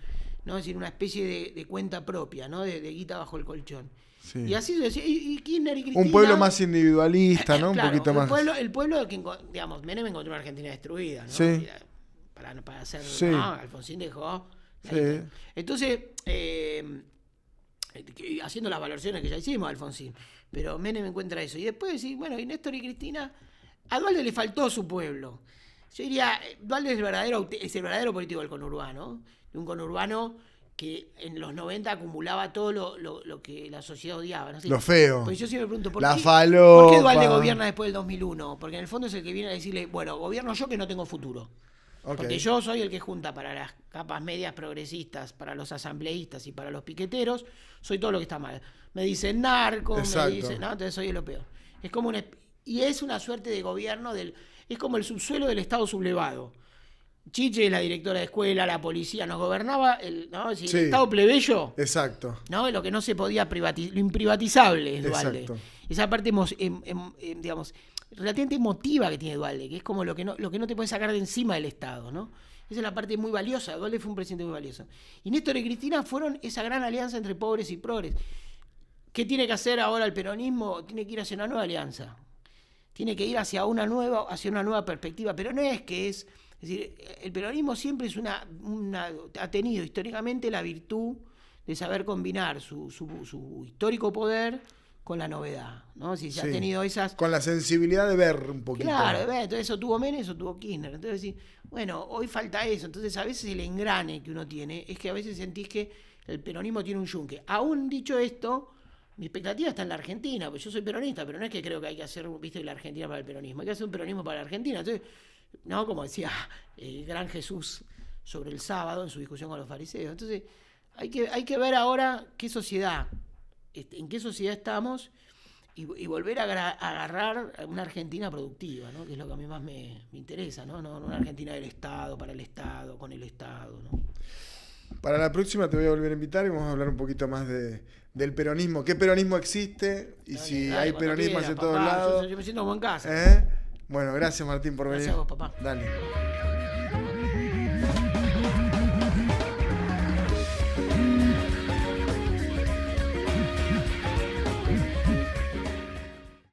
¿No? Es decir, una especie de cuenta propia, ¿no? De guita bajo el colchón.
Sí.
Y así se decía, y Kirchner y Cristina...
Un pueblo más individualista, ¿no?
Claro,
un poquito más.
El pueblo que, digamos, Menem encontró una Argentina destruida, ¿no?
Sí.
Para hacer...
Sí.
¿no? Alfonsín dejó...
Sí.
Entonces, haciendo las valoraciones que ya hicimos, Alfonsín, pero Menem encuentra eso. Y después decir, bueno, y Néstor y Cristina, a Dualde le faltó su pueblo. Yo diría, Dualde es el verdadero político del conurbano, de un conurbano que en los 90 acumulaba todo lo que la sociedad odiaba, ¿no?
Lo feo.
Pues yo siempre me pregunto, ¿por
La
qué
falopa.
Dualde gobierna después del 2001? Porque en el fondo es el que viene a decirle, bueno, gobierno yo que no tengo futuro.
Okay.
Porque yo soy el que junta para las capas medias progresistas, para los asambleístas y para los piqueteros, soy todo lo que está mal. Me dicen narco,
Exacto.
me dicen, no, entonces soy lo peor. Es como y es una suerte de gobierno es como el subsuelo del Estado sublevado. Chiche, la directora de escuela, la policía, nos gobernaba ¿no?
Sí.
El Estado plebeyo.
Exacto.
¿No? Lo que no se podía privatizar, lo imprivatizable es Dualde.
Exacto.
Esa parte, digamos, relativamente emotiva que tiene Dualde, que es como lo que no te puede sacar de encima del Estado, ¿no? Esa es la parte muy valiosa. Dualde fue un presidente muy valioso. Y Néstor y Cristina fueron esa gran alianza entre pobres y progres. ¿Qué tiene que hacer ahora el peronismo? Tiene que ir hacia una nueva alianza. Tiene que ir hacia una nueva perspectiva. Pero no es que es decir, el peronismo siempre ha tenido históricamente la virtud de saber combinar su histórico poder con la novedad, ¿no? Si se ha tenido esas...
Con la sensibilidad de ver un poquito.
Claro, entonces eso tuvo Menem, eso tuvo Kirchner. Entonces decir, bueno, hoy falta eso. Entonces a veces el engrane que uno tiene es que a veces sentís que el peronismo tiene un yunque. Aún dicho esto, mi expectativa está en la Argentina, porque yo soy peronista, pero no es que creo que hay que hacer, viste, la Argentina para el peronismo. Hay que hacer un peronismo para la Argentina. Entonces, ¿no? Como decía el gran Jesús sobre el sábado en su discusión con los fariseos. Entonces, hay que ver ahora en qué sociedad estamos y volver a agarrar una Argentina productiva, ¿no? Que es lo que a mí más me interesa, ¿no? No una Argentina del Estado, para el Estado, con el Estado, ¿no?
Para la próxima te voy a volver a invitar y vamos a hablar un poquito más del peronismo. ¿Qué peronismo existe? Y si hay peronismo hacia todos lados.
Yo me siento como en casa.
Bueno, gracias Martín por venir.
Gracias a vos, papá.
Dale.